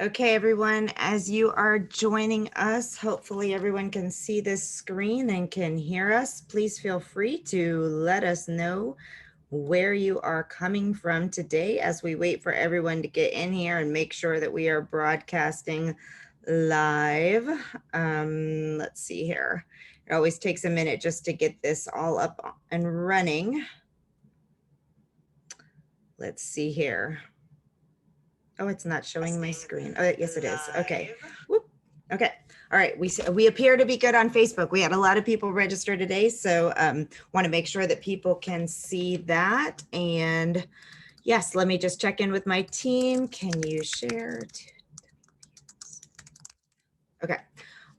Okay, everyone, as you are joining us, hopefully everyone can see this screen and can hear us. Please feel free to let us know where you are coming from today as we wait for everyone to get in here and make sure that we are broadcasting live. Let's see here. It always takes a minute just to get this all up and running. Let's see here. Oh, it's not showing my screen. Oh, yes, it is. Okay. Whoop. Okay. All right. We appear to be good on Facebook. We had a lot of people register today, so want to make sure that people can see that. And yes, let me just check in with my team. Can you share? Okay.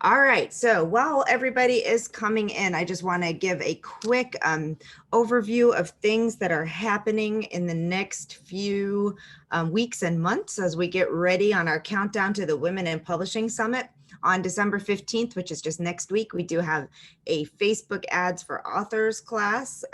All right, so while everybody is coming in, I just want to give a quick overview of things that are happening in the next few weeks and months as we get ready on our countdown to the Women in Publishing Summit. On December 15th, which is just next week, we do have a Facebook Ads for Authors class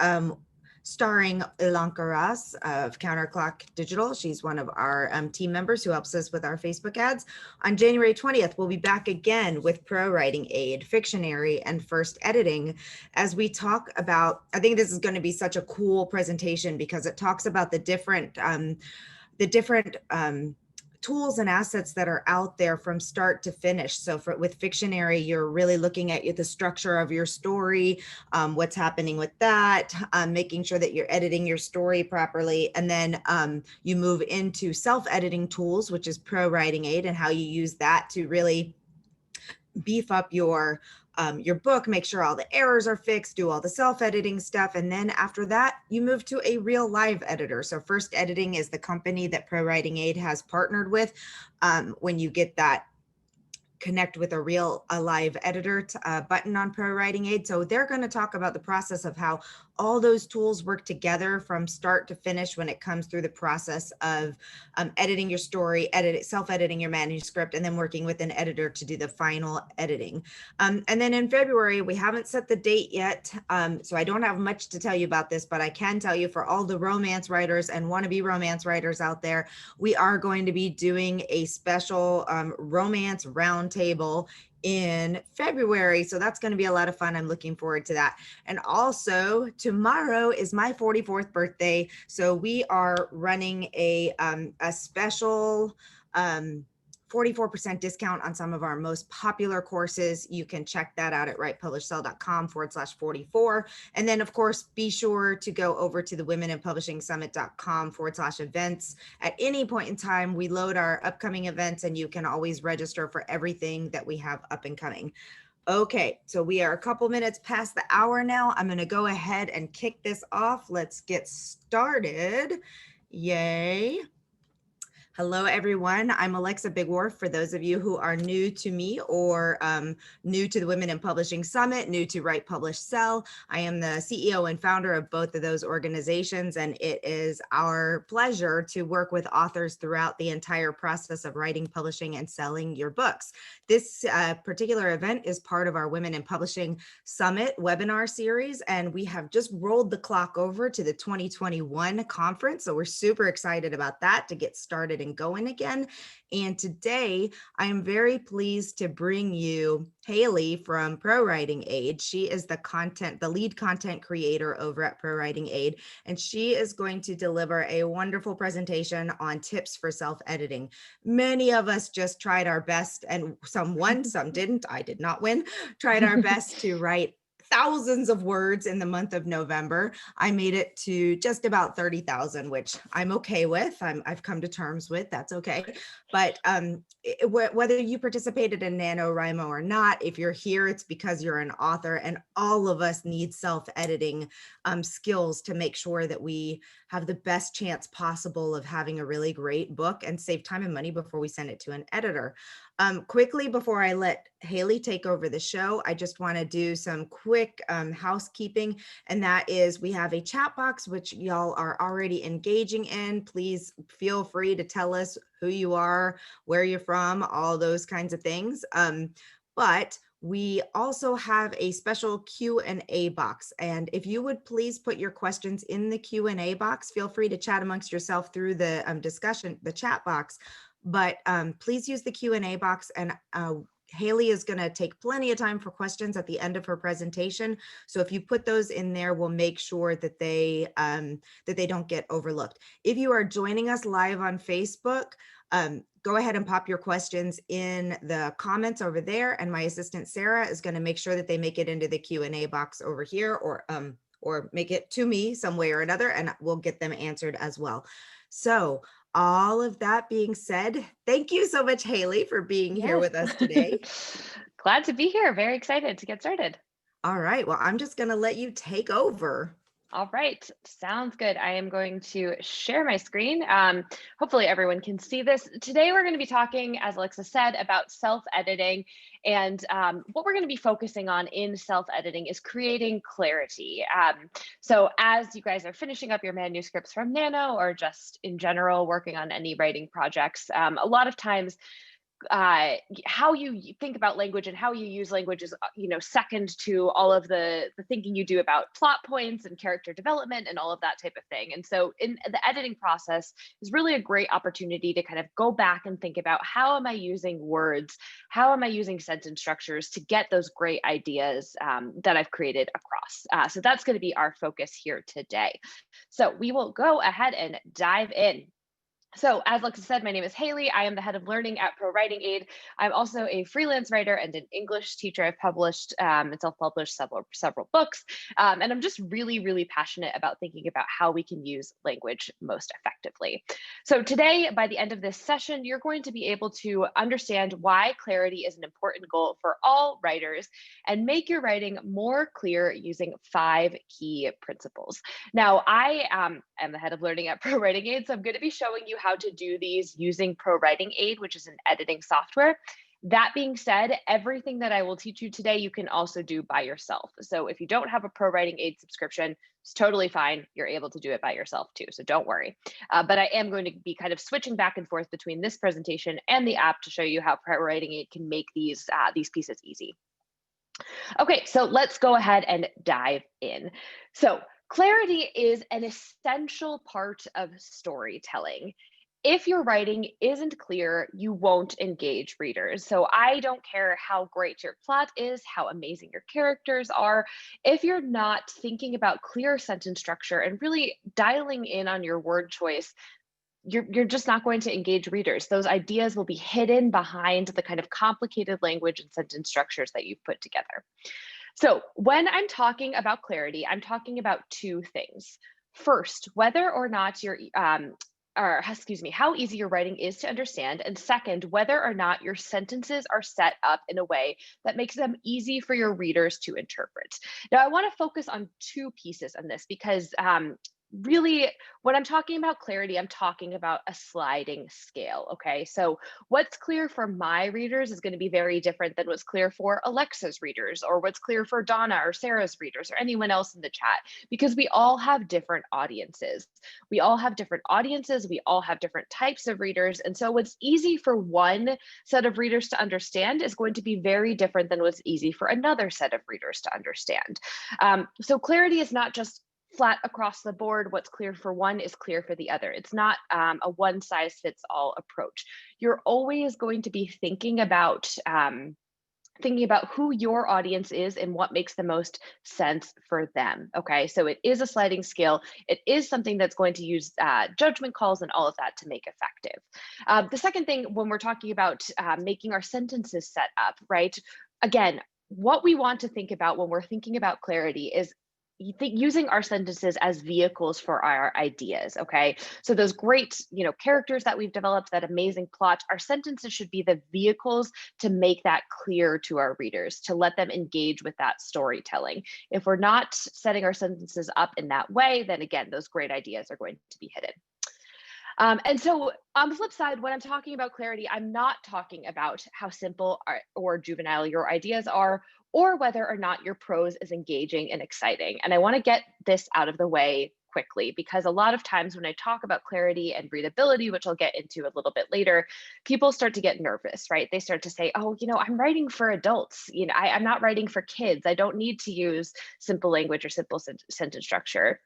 starring Ilanka Ross of Counterclock Digital. She's one of our team members who helps us with our Facebook ads. On January 20th, we'll be back again with ProWritingAid, Fictionary, and First Editing as we talk about, I think this is going to be such a cool presentation because it talks about the different tools and assets that are out there from start to finish. So with Fictionary, you're really looking at the structure of your story, what's happening with that, making sure that you're editing your story properly. And then you move into self-editing tools, which is ProWritingAid, and how you use that to really beef up your book, make sure all the errors are fixed, do all the self-editing stuff. And then after that, you move to a real live editor. So First Editing is the company that ProWritingAid has partnered with. When you get that connect with a live editor button on ProWritingAid. So they're going to talk about the process of how all those tools work together from start to finish when it comes through the process of editing your story, self-editing your manuscript, and then working with an editor to do the final editing. And then in February, we haven't set the date yet, so I don't have much to tell you about this, but I can tell you for all the romance writers and wannabe romance writers out there, we are going to be doing a special romance roundtable in February. So that's going to be a lot of fun. I'm looking forward to that. And also tomorrow is my 44th birthday. So we are running a special 44% discount on some of our most popular courses. You can check that out at writepublishsell.com/44. And then of course, be sure to go over to the womeninpublishingsummit.com/events. At any point in time, we load our upcoming events and you can always register for everything that we have up and coming. Okay, so we are a couple minutes past the hour now. I'm going to go ahead and kick this off. Let's get started. Yay. Hello, everyone. I'm Alexa Bigworth. For those of you who are new to me or new to the Women in Publishing Summit, new to Write, Publish, Sell, I am the CEO and founder of both of those organizations, and it is our pleasure to work with authors throughout the entire process of writing, publishing, and selling your books. This particular event is part of our Women in Publishing Summit webinar series, and we have just rolled the clock over to the 2021 conference, so we're super excited about that to get started and going again. And today I am very pleased to bring you Haley from ProWritingAid. She is the lead content creator over at ProWritingAid, and she is going to deliver a wonderful presentation on tips for self-editing. Many of us just tried our best, and some won, some didn't. I did not win. Tried our best to write thousands of words in the month of November. I made it to just about 30,000, which I'm okay with. I've come to terms with, that's okay. But whether you participated in NaNoWriMo or not, if you're here, it's because you're an author, and all of us need self-editing skills to make sure that we have the best chance possible of having a really great book and save time and money before we send it to an editor. Quickly, before I let Haley take over the show, I just want to do some quick housekeeping, and that is we have a chat box, which y'all are already engaging in. Please feel free to tell us who you are, where you're from, all those kinds of things. But we also have a special Q&A box. And if you would please put your questions in the Q&A box, feel free to chat amongst yourself through the discussion, the chat box. but please use the Q&A box, and Haley is going to take plenty of time for questions at the end of her presentation. So if you put those in there, we'll make sure that they don't get overlooked. If you are joining us live on Facebook, go ahead and pop your questions in the comments over there, and my assistant Sarah is going to make sure that they make it into the Q&A box over here, or make it to me some way or another, and we'll get them answered as well. So all of that being said, thank you so much, Haley, for being here with us today. Glad to be here. Very excited to get started. All right. Well, I'm just going to let you take over. All right, sounds good. I am going to share my screen. Hopefully everyone can see this. Today we're going to be talking, as Alexa said, about self-editing. And what we're going to be focusing on in self-editing is creating clarity. So as you guys are finishing up your manuscripts from Nano, or just in general working on any writing projects, a lot of times how you think about language and how you use language is, second to all of the thinking you do about plot points and character development and all of that type of thing. And so in the editing process is really a great opportunity to kind of go back and think about, how am I using words? How am I using sentence structures to get those great ideas that I've created across? So that's going to be our focus here today. So we will go ahead and dive in. So as Alexa said, my name is Haley. I am the head of learning at ProWritingAid. I'm also a freelance writer and an English teacher. I've published and self-published several books. And I'm just really, really passionate about thinking about how we can use language most effectively. So today, by the end of this session, you're going to be able to understand why clarity is an important goal for all writers and make your writing more clear using 5 key principles. Now, I am the head of learning at ProWritingAid, so I'm going to be showing you how to do these using ProWritingAid, which is an editing software. That being said, everything that I will teach you today, you can also do by yourself. So if you don't have a ProWritingAid subscription, it's totally fine. You're able to do it by yourself too, so don't worry. But I am going to be kind of switching back and forth between this presentation and the app to show you how ProWritingAid can make these pieces easy. Okay, so let's go ahead and dive in. So clarity is an essential part of storytelling. If your writing isn't clear, you won't engage readers. So I don't care how great your plot is, how amazing your characters are. If you're not thinking about clear sentence structure and really dialing in on your word choice, you're just not going to engage readers. Those ideas will be hidden behind the kind of complicated language and sentence structures that you've put together. So when I'm talking about clarity, I'm talking about 2 things. First, whether or not how easy your writing is to understand. And second, whether or not your sentences are set up in a way that makes them easy for your readers to interpret. Now, I want to focus on 2 pieces on this because really, when I'm talking about clarity, I'm talking about a sliding scale, okay? So what's clear for my readers is going to be very different than what's clear for Alexa's readers, or what's clear for Donna or Sarah's readers, or anyone else in the chat, because we all have different audiences. We all have different audiences, we all have different types of readers, and so what's easy for one set of readers to understand is going to be very different than what's easy for another set of readers to understand. So clarity is not just flat across the board. What's clear for one is clear for the other. It's not a one size fits all approach. You're always going to be thinking about who your audience is and what makes the most sense for them. Okay, so it is a sliding scale. It is something that's going to use judgment calls and all of that to make effective. The second thing, when we're talking about making our sentences set up, right? Again, what we want to think about when we're thinking about clarity is using our sentences as vehicles for our ideas, okay? So those great, characters that we've developed, that amazing plot, our sentences should be the vehicles to make that clear to our readers, to let them engage with that storytelling. If we're not setting our sentences up in that way, then again, those great ideas are going to be hidden. And so on the flip side, when I'm talking about clarity, I'm not talking about how simple or juvenile your ideas are, or whether or not your prose is engaging and exciting. And I want to get this out of the way quickly, because a lot of times when I talk about clarity and readability, which I'll get into a little bit later, people start to get nervous, right? They start to say, oh, I'm writing for adults. I'm not writing for kids. I don't need to use simple language or simple sentence structure.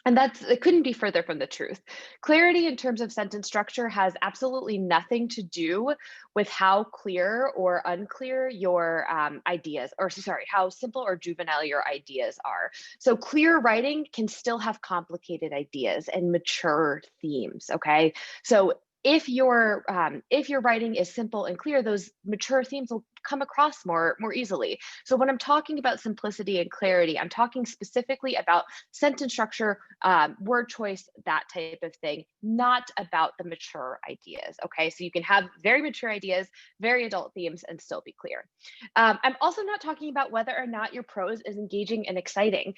And it couldn't be further from the truth. Clarity in terms of sentence structure has absolutely nothing to do with how clear or unclear your ideas, or sorry, how simple or juvenile your ideas are. So clear writing can still have complicated ideas and mature themes, okay? So if your writing is simple and clear, those mature themes will come across more easily. So when I'm talking about simplicity and clarity, I'm talking specifically about sentence structure, word choice, that type of thing, not about the mature ideas. Okay, so you can have very mature ideas, very adult themes, and still be clear. I'm also not talking about whether or not your prose is engaging and exciting.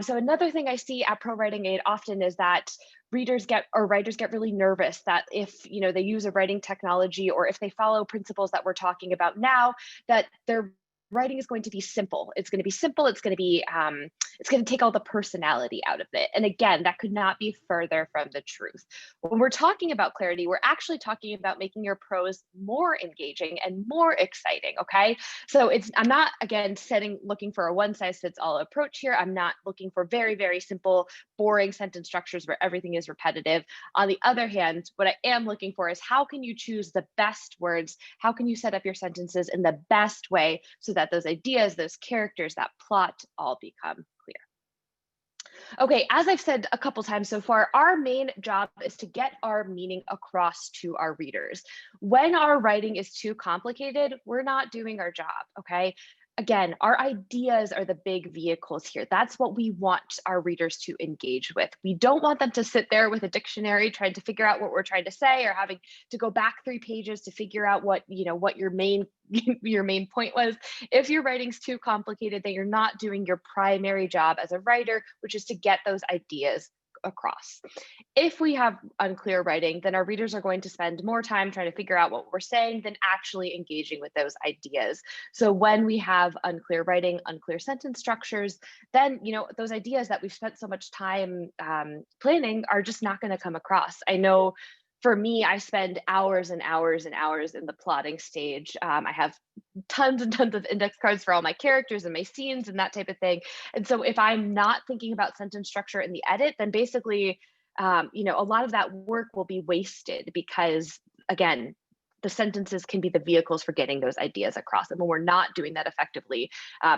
So another thing I see at ProWritingAid often is that writers get really nervous that if they use a writing technology, or if they follow principles that we're talking about now, that their writing is going to be simple. It's going to be simple. It's going to take all the personality out of it. And again, that could not be further from the truth. When we're talking about clarity, we're actually talking about making your prose more engaging and more exciting. Okay. So I'm not, again, looking for a one size fits all approach here. I'm not looking for very, very simple, boring sentence structures where everything is repetitive. On the other hand, what I am looking for is how can you choose the best words? How can you set up your sentences in the best way so that those ideas, those characters, that plot all become clear? Okay, as I've said a couple times so far, our main job is to get our meaning across to our readers. When our writing is too complicated, we're not doing our job, okay? Again, our ideas are the big vehicles here. That's what we want our readers to engage with. We don't want them to sit there with a dictionary trying to figure out what we're trying to say, or having to go back 3 pages to figure out what your main your main point was. If your writing's too complicated, then you're not doing your primary job as a writer, which is to get those ideas across. If we have unclear writing, then our readers are going to spend more time trying to figure out what we're saying than actually engaging with those ideas. So when we have unclear writing, unclear sentence structures, then those ideas that we've spent so much time planning are just not going to come across. I know for me, I spend hours and hours and hours in the plotting stage. I have tons and tons of index cards for all my characters and my scenes and that type of thing. And so if I'm not thinking about sentence structure in the edit, then basically, a lot of that work will be wasted because, again, the sentences can be the vehicles for getting those ideas across. And when we're not doing that effectively,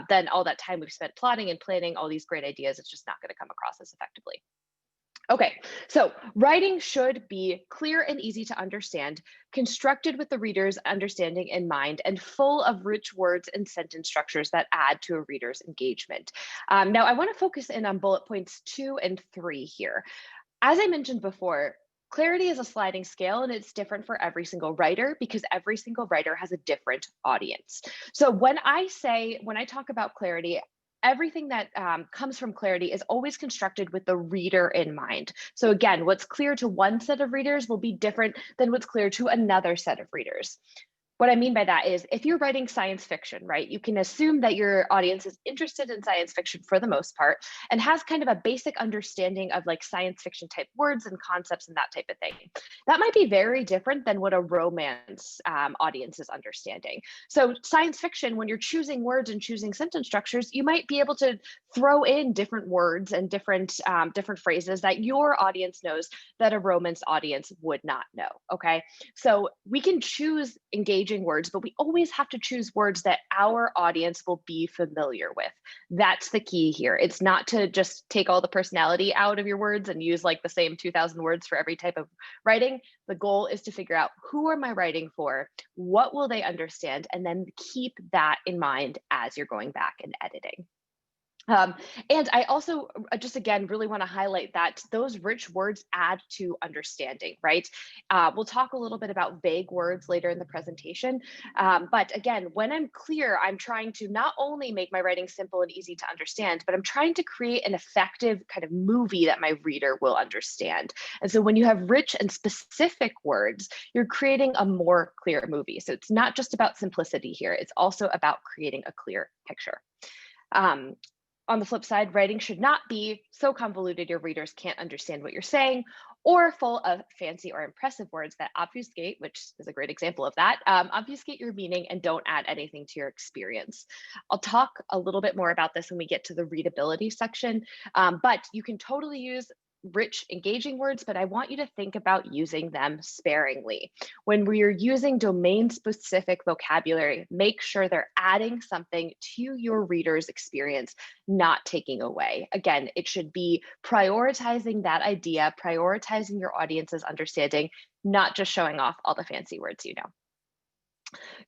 then all that time we've spent plotting and planning all these great ideas, it's just not going to come across as effectively. Okay, so writing should be clear and easy to understand, constructed with the reader's understanding in mind, and full of rich words and sentence structures that add to a reader's engagement. Now, I want to focus in on bullet points 2 and 3 here. As I mentioned before, clarity is a sliding scale, and it's different for every single writer because every single writer has a different audience. So when I talk about clarity, everything that comes from clarity is always constructed with the reader in mind. So again, what's clear to one set of readers will be different than what's clear to another set of readers. What I mean by that is if you're writing science fiction, right, you can assume that your audience is interested in science fiction for the most part and has kind of a basic understanding of like science fiction type words and concepts and that type of thing. That might be very different than what a romance audience is understanding. So science fiction, when you're choosing words and choosing sentence structures, you might be able to throw in different words and different phrases that your audience knows that a romance audience would not know, okay? So we can choose engaging words, but we always have to choose words that our audience will be familiar with. That's the key here. It's not to just take all the personality out of your words and use like the same 2,000 words for every type of writing. The goal is to figure out who am I writing for? What will they understand? And then keep that in mind as you're going back and editing. And I also just again really want to highlight that those rich words add to understanding, right? We'll talk a little bit about vague words later in the presentation. But again, when I'm clear, I'm trying to not only make my writing simple and easy to understand, but I'm trying to create an effective kind of movie that my reader will understand. And so when you have rich and specific words, you're creating a more clear movie. So it's not just about simplicity here. It's also about creating a clear picture. On the flip side, writing should not be so convoluted your readers can't understand what you're saying, or full of fancy or impressive words that obfuscate, which is a great example of that, obfuscate your meaning and don't add anything to your experience. I'll talk a little bit more about this when we get to the readability section, but you can totally use rich, engaging words, but I want you to think about using them sparingly. When we're using domain-specific vocabulary, make sure they're adding something to your reader's experience, not taking away. Again, it should be prioritizing that idea, prioritizing your audience's understanding, not just showing off all the fancy words you know.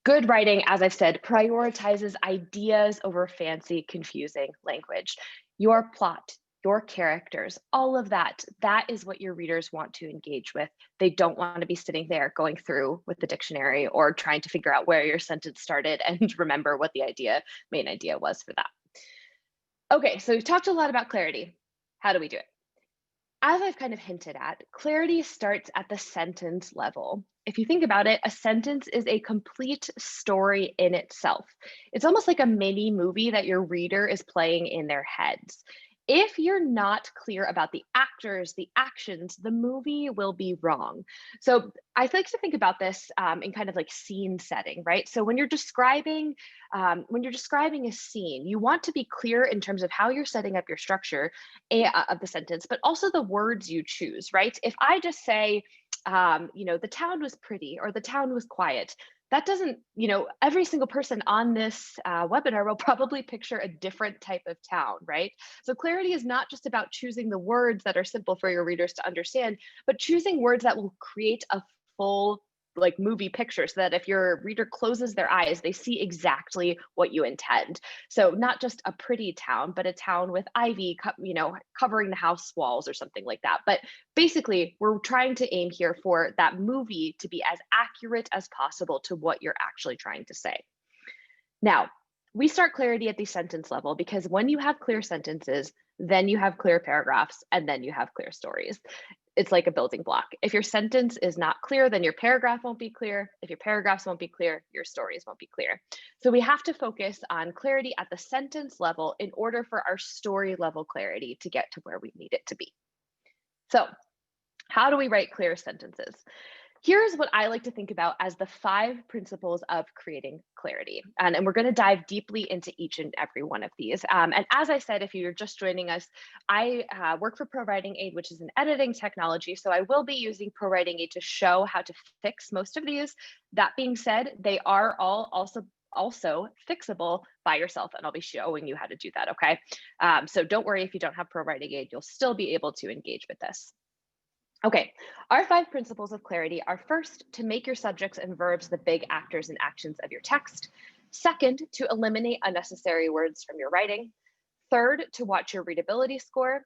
Good writing, as I've said, prioritizes ideas over fancy, confusing language. Your plot, your characters, all of that, that is what your readers want to engage with. They don't want to be sitting there going through with the dictionary or trying to figure out where your sentence started and remember what the main idea was for that. Okay, so we've talked a lot about clarity. How do we do it? As I've kind of hinted at, clarity starts at the sentence level. If you think about it, a sentence is a complete story in itself. It's almost like a mini movie that your reader is playing in their heads. If you're not clear about the actors, the actions, the movie will be wrong. So I like to think about this in kind of like scene setting, right? So when you're describing a scene, you want to be clear in terms of how you're setting up your structure of the sentence, but also the words you choose, right? If I just say, the town was pretty or the town was quiet, that doesn't, every single person on this webinar will probably picture a different type of town, right? So clarity is not just about choosing the words that are simple for your readers to understand, but choosing words that will create a full like movie picture so that if your reader closes their eyes, they see exactly what you intend. So not just a pretty town, but a town with ivy, covering the house walls or something like that. But basically, we're trying to aim here for that movie to be as accurate as possible to what you're actually trying to say. Now, we start clarity at the sentence level because when you have clear sentences, then you have clear paragraphs, and then you have clear stories. It's like a building block. If your sentence is not clear, then your paragraph won't be clear. If your paragraphs won't be clear, your stories won't be clear. So we have to focus on clarity at the sentence level in order for our story level clarity to get to where we need it to be. So how do we write clear sentences? Here's what I like to think about as the 5 principles of creating clarity. And we're going to dive deeply into each and every one of these. And as I said, if you're just joining us, I work for ProWritingAid, which is an editing technology. So I will be using ProWritingAid to show how to fix most of these. That being said, they are all also fixable by yourself, and I'll be showing you how to do that, okay? So don't worry if you don't have ProWritingAid, you'll still be able to engage with this. Okay, our 5 principles of clarity are: first, to make your subjects and verbs the big actors and actions of your text. Second, to eliminate unnecessary words from your writing. Third, to watch your readability score.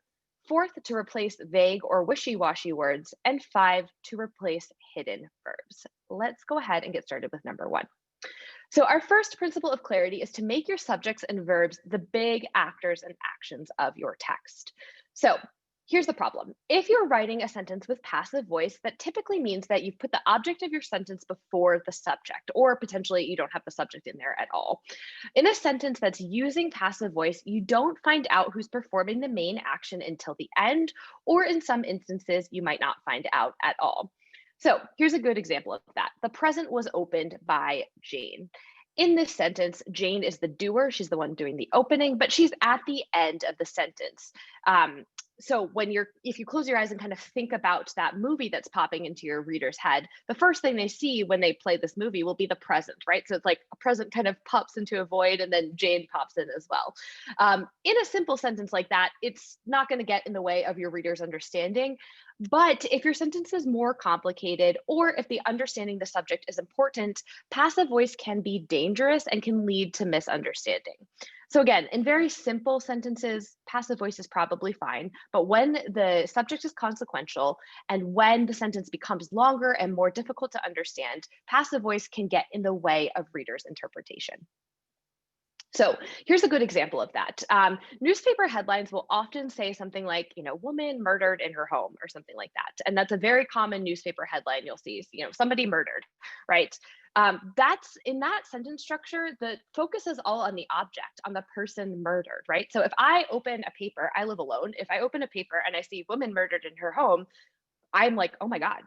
Fourth, to replace vague or wishy-washy words. And 5, to replace hidden verbs. Let's go ahead and get started with number 1. So our first principle of clarity is to make your subjects and verbs the big actors and actions of your text. So here's the problem. If you're writing a sentence with passive voice, that typically means that you've put the object of your sentence before the subject, or potentially you don't have the subject in there at all. In a sentence that's using passive voice, you don't find out who's performing the main action until the end, or in some instances, you might not find out at all. So here's a good example of that. The present was opened by Jane. In this sentence, Jane is the doer. She's the one doing the opening, but she's at the end of the sentence. So if you close your eyes and kind of think about that movie that's popping into your reader's head, the first thing they see when they play this movie will be the present, right? So it's like a present kind of pops into a void and then Jane pops in as well. In a simple sentence like that, it's not going to get in the way of your reader's understanding. But if your sentence is more complicated, or if the understanding the subject is important, passive voice can be dangerous and can lead to misunderstanding. So again, in very simple sentences, passive voice is probably fine. But when the subject is consequential and when the sentence becomes longer and more difficult to understand, passive voice can get in the way of readers' interpretation. So here's a good example of that. Newspaper headlines will often say something like, woman murdered in her home or something like that. And that's a very common newspaper headline you'll see, somebody murdered, right? That's in that sentence structure, the focus is all on the object, on the person murdered, right? So if I open a paper, I live alone. If I open a paper and I see woman murdered in her home, I'm like, oh my God,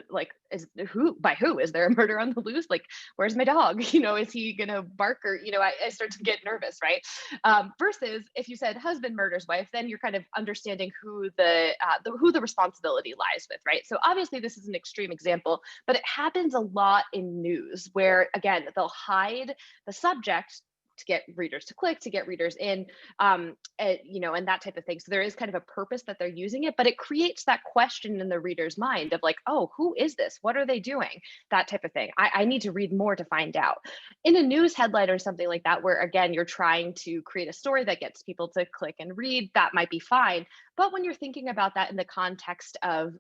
like, by who? Is there a murder on the loose? Like, where's my dog? Is he gonna bark? Or, I start to get nervous, right? Versus if you said husband murders wife, then you're kind of understanding who the responsibility lies with, right? So obviously this is an extreme example, but it happens a lot in news where, again, they'll hide the subject to get readers to click, to get readers in, and that type of thing. So there is kind of a purpose that they're using it, but it creates that question in the reader's mind of like, oh, who is this? What are they doing? That type of thing. I need to read more to find out. In a news headline or something like that, where again, you're trying to create a story that gets people to click and read, that might be fine. But when you're thinking about that in the context of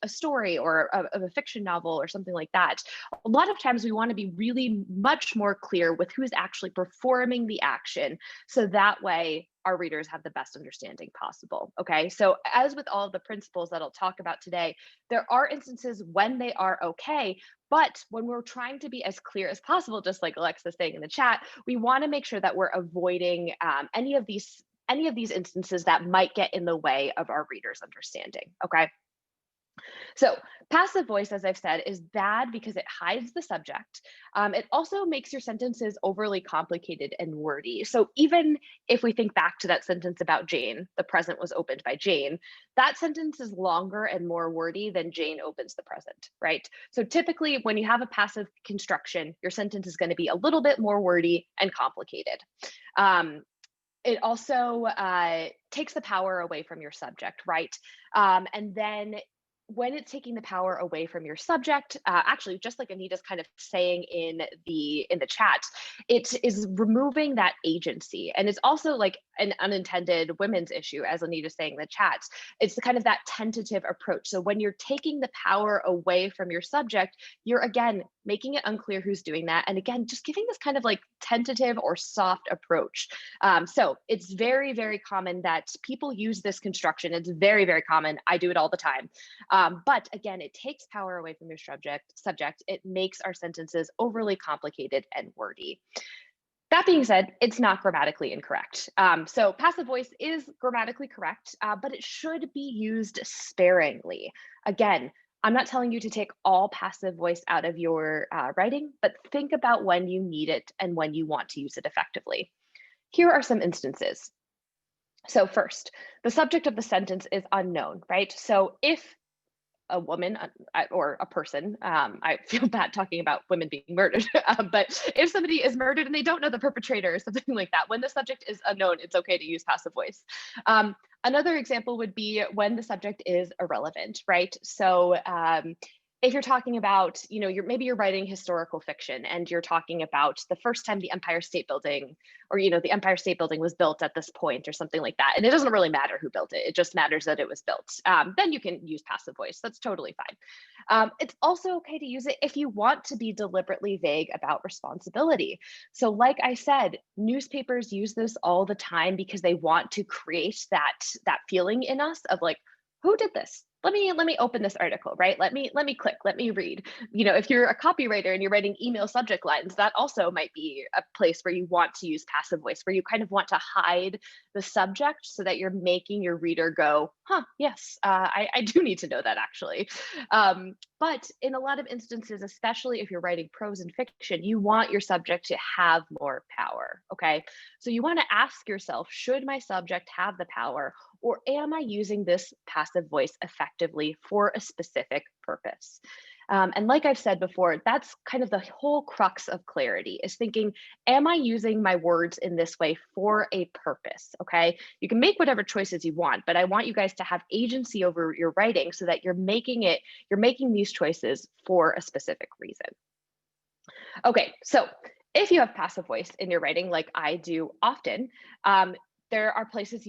a story or of a fiction novel or something like that, a lot of times we want to be really much more clear with who's actually performing the action. So that way our readers have the best understanding possible. Okay. So as with all of the principles that I'll talk about today, there are instances when they are okay. But when we're trying to be as clear as possible, just like Alexa's saying in the chat, we want to make sure that we're avoiding any of these instances that might get in the way of our readers' understanding. Okay. So passive voice, as I've said, is bad because it hides the subject. It also makes your sentences overly complicated and wordy. So even if we think back to that sentence about Jane, the present was opened by Jane, that sentence is longer and more wordy than Jane opens the present, right? So typically when you have a passive construction, your sentence is going to be a little bit more wordy and complicated. It also takes the power away from your subject, right? And then when it's taking the power away from your subject, actually, just like Anita's kind of saying in the chat, it is removing that agency, and it's also like an unintended women's issue, as Anita's saying in the chat. It's the kind of that tentative approach. So when you're taking the power away from your subject, you're again making it unclear who's doing that, and again, just giving this kind of like tentative or soft approach. So it's very, very common that people use this construction. It's very, very common. I do it all the time. But again, it takes power away from your subject. It makes our sentences overly complicated and wordy. That being said, it's not grammatically incorrect. So passive voice is grammatically correct, but it should be used sparingly. Again, I'm not telling you to take all passive voice out of your writing, but think about when you need it and when you want to use it effectively. Here are some instances. So first, the subject of the sentence is unknown, right? So if a woman or a person, I feel bad talking about women being murdered, but if somebody is murdered and they don't know the perpetrator or something like that, when the subject is unknown, it's okay to use passive voice. Another example would be when the subject is irrelevant, right? So if you're talking about, maybe you're writing historical fiction and you're talking about the first time the Empire State Building, or, the Empire State Building was built at this point or something like that. And it doesn't really matter who built it. It just matters that it was built. Then you can use passive voice. That's totally fine. It's also okay to use it if you want to be deliberately vague about responsibility. So like I said, newspapers use this all the time because they want to create that feeling in us of like, who did this? Let me open this article, right? Let me click, let me read. If you're a copywriter and you're writing email subject lines, that also might be a place where you want to use passive voice, where you kind of want to hide the subject so that you're making your reader go, huh, yes, I do need to know that actually. But in a lot of instances, especially if you're writing prose and fiction, you want your subject to have more power, okay? So you want to ask yourself, should my subject have the power? Or am I using this passive voice effectively for a specific purpose? And like I've said before, that's kind of the whole crux of clarity, is thinking, am I using my words in this way for a purpose? Okay, you can make whatever choices you want, but I want you guys to have agency over your writing so that you're making these choices for a specific reason. Okay, so if you have passive voice in your writing, like I do often, there are places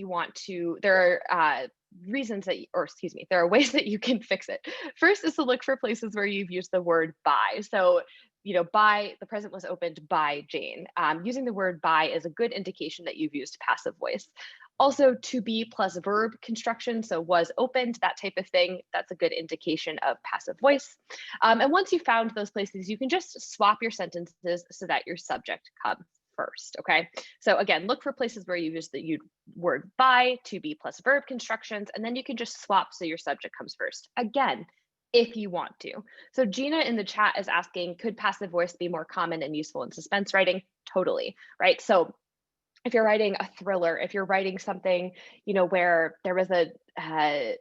there are there are ways that you can fix it. First is to look for places where you've used the word by. So, by the present was opened by Jane. Using the word by is a good indication that you've used passive voice. Also, to be plus verb construction, so was opened, that type of thing, that's a good indication of passive voice. And once you've found those places, you can just swap your sentences so that your subject comes first, okay? So again, look for places where you use the word by, to be plus verb constructions, and then you can just swap so your subject comes first. Again, if you want to. So Gina in the chat is asking, could passive voice be more common and useful in suspense writing? Totally, right? So if you're writing a thriller, if you're writing something, where there was a,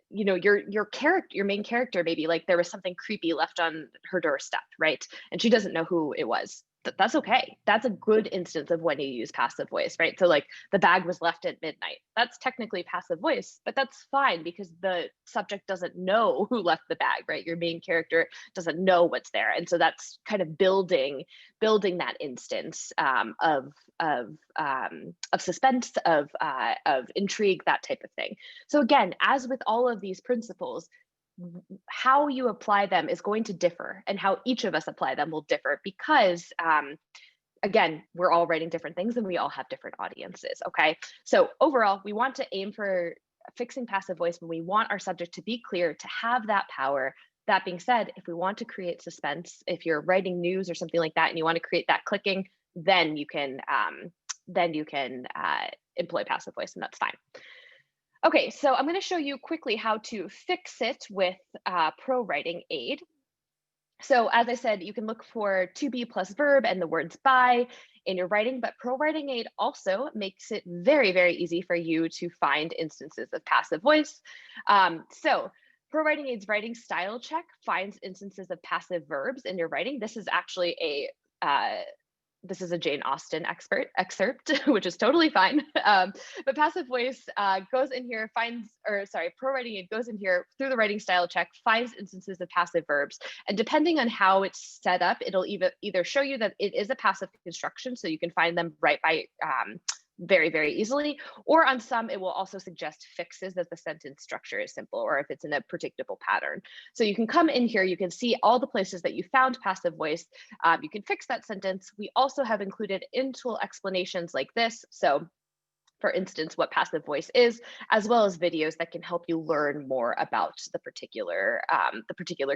your main character, maybe like there was something creepy left on her doorstep, right? And she doesn't know who it was. That's okay. That's a good instance of when you use passive voice, right? So like the bag was left at midnight. That's technically passive voice, but that's fine because the subject doesn't know who left the bag, right? Your main character doesn't know what's there. And so that's kind of building that instance of suspense, of intrigue, that type of thing. So again, as with all of these principles, how you apply them is going to differ, and how each of us apply them will differ because again, we're all writing different things and we all have different audiences, okay? So overall, we want to aim for fixing passive voice when we want our subject to be clear, to have that power. That being said, if we want to create suspense, if you're writing news or something like that and you want to create that clicking, then you can employ passive voice, and that's fine. Okay, so I'm going to show you quickly how to fix it with ProWritingAid. So as I said, you can look for to be plus verb and the words by in your writing, but ProWritingAid also makes it very, very easy for you to find instances of passive voice. So ProWritingAid's writing style check finds instances of passive verbs in your writing. This is actually a Jane Austen excerpt, which is totally fine. But passive voice goes in here, ProWritingAid goes in here through the writing style check, finds instances of passive verbs. And depending on how it's set up, it'll either show you that it is a passive construction, so you can find them right by very, very easily, or on some, it will also suggest fixes that the sentence structure is simple, or if it's in a predictable pattern. So you can come in here, you can see all the places that you found passive voice. You can fix that sentence. We also have included in-tool explanations like this. So for instance, what passive voice is, as well as videos that can help you learn more about the particular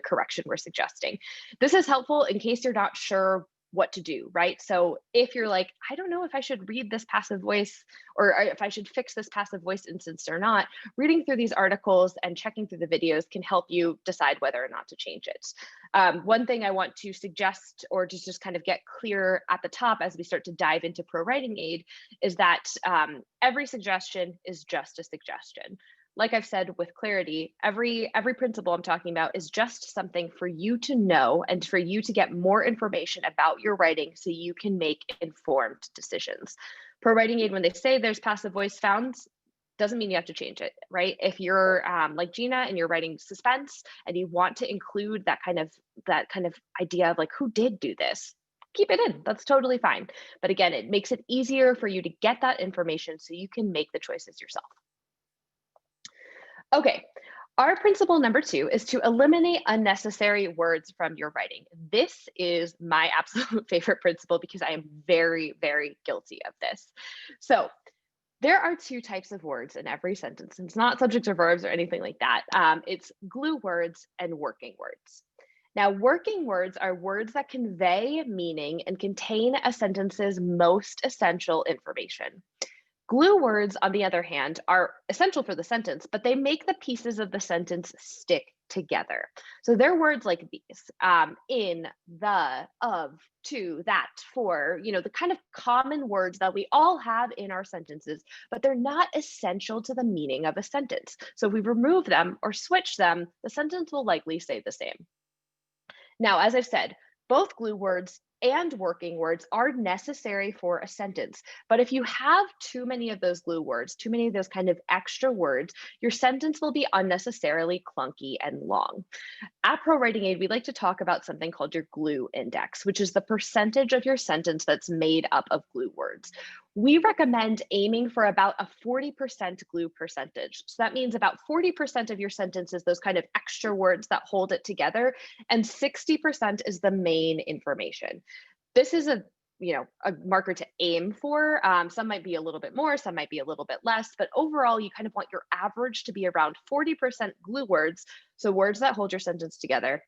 correction we're suggesting. This is helpful in case you're not sure what to do, right? So if you're like, I don't know if I should read this passive voice or if I should fix this passive voice instance or not, reading through these articles and checking through the videos can help you decide whether or not to change it. One thing I want to suggest, or just kind of get clear at the top as we start to dive into ProWritingAid, is that every suggestion is just a suggestion. Like I've said with clarity, every principle I'm talking about is just something for you to know and for you to get more information about your writing so you can make informed decisions. ProWritingAid, when they say there's passive voice found, doesn't mean you have to change it, right? If you're like Gina and you're writing suspense and you want to include that kind of idea of like, who did do this? Keep it in, that's totally fine. But again, it makes it easier for you to get that information so you can make the choices yourself. Okay, our principle number 2 is to eliminate unnecessary words from your writing. This is my absolute favorite principle because I am very, very guilty of this. So there are 2 types of words in every sentence. It's not subjects or verbs or anything like that. It's glue words and working words. Now, working words are words that convey meaning and contain a sentence's most essential information. Glue words, on the other hand, are essential for the sentence, but they make the pieces of the sentence stick together. So they're words like these, in, the, of, to, that, for, the kind of common words that we all have in our sentences, but they're not essential to the meaning of a sentence. So if we remove them or switch them, the sentence will likely stay the same. Now, as I've said, both glue words and working words are necessary for a sentence. But if you have too many of those glue words, too many of those kind of extra words, your sentence will be unnecessarily clunky and long. At ProWritingAid, we like to talk about something called your glue index, which is the percentage of your sentence that's made up of glue words. We recommend aiming for about a 40% glue percentage. So that means about 40% of your sentence is those kind of extra words that hold it together, and 60% is the main information. This is a marker to aim for. Some might be a little bit more, some might be a little bit less, but overall, you kind of want your average to be around 40% glue words, so words that hold your sentence together,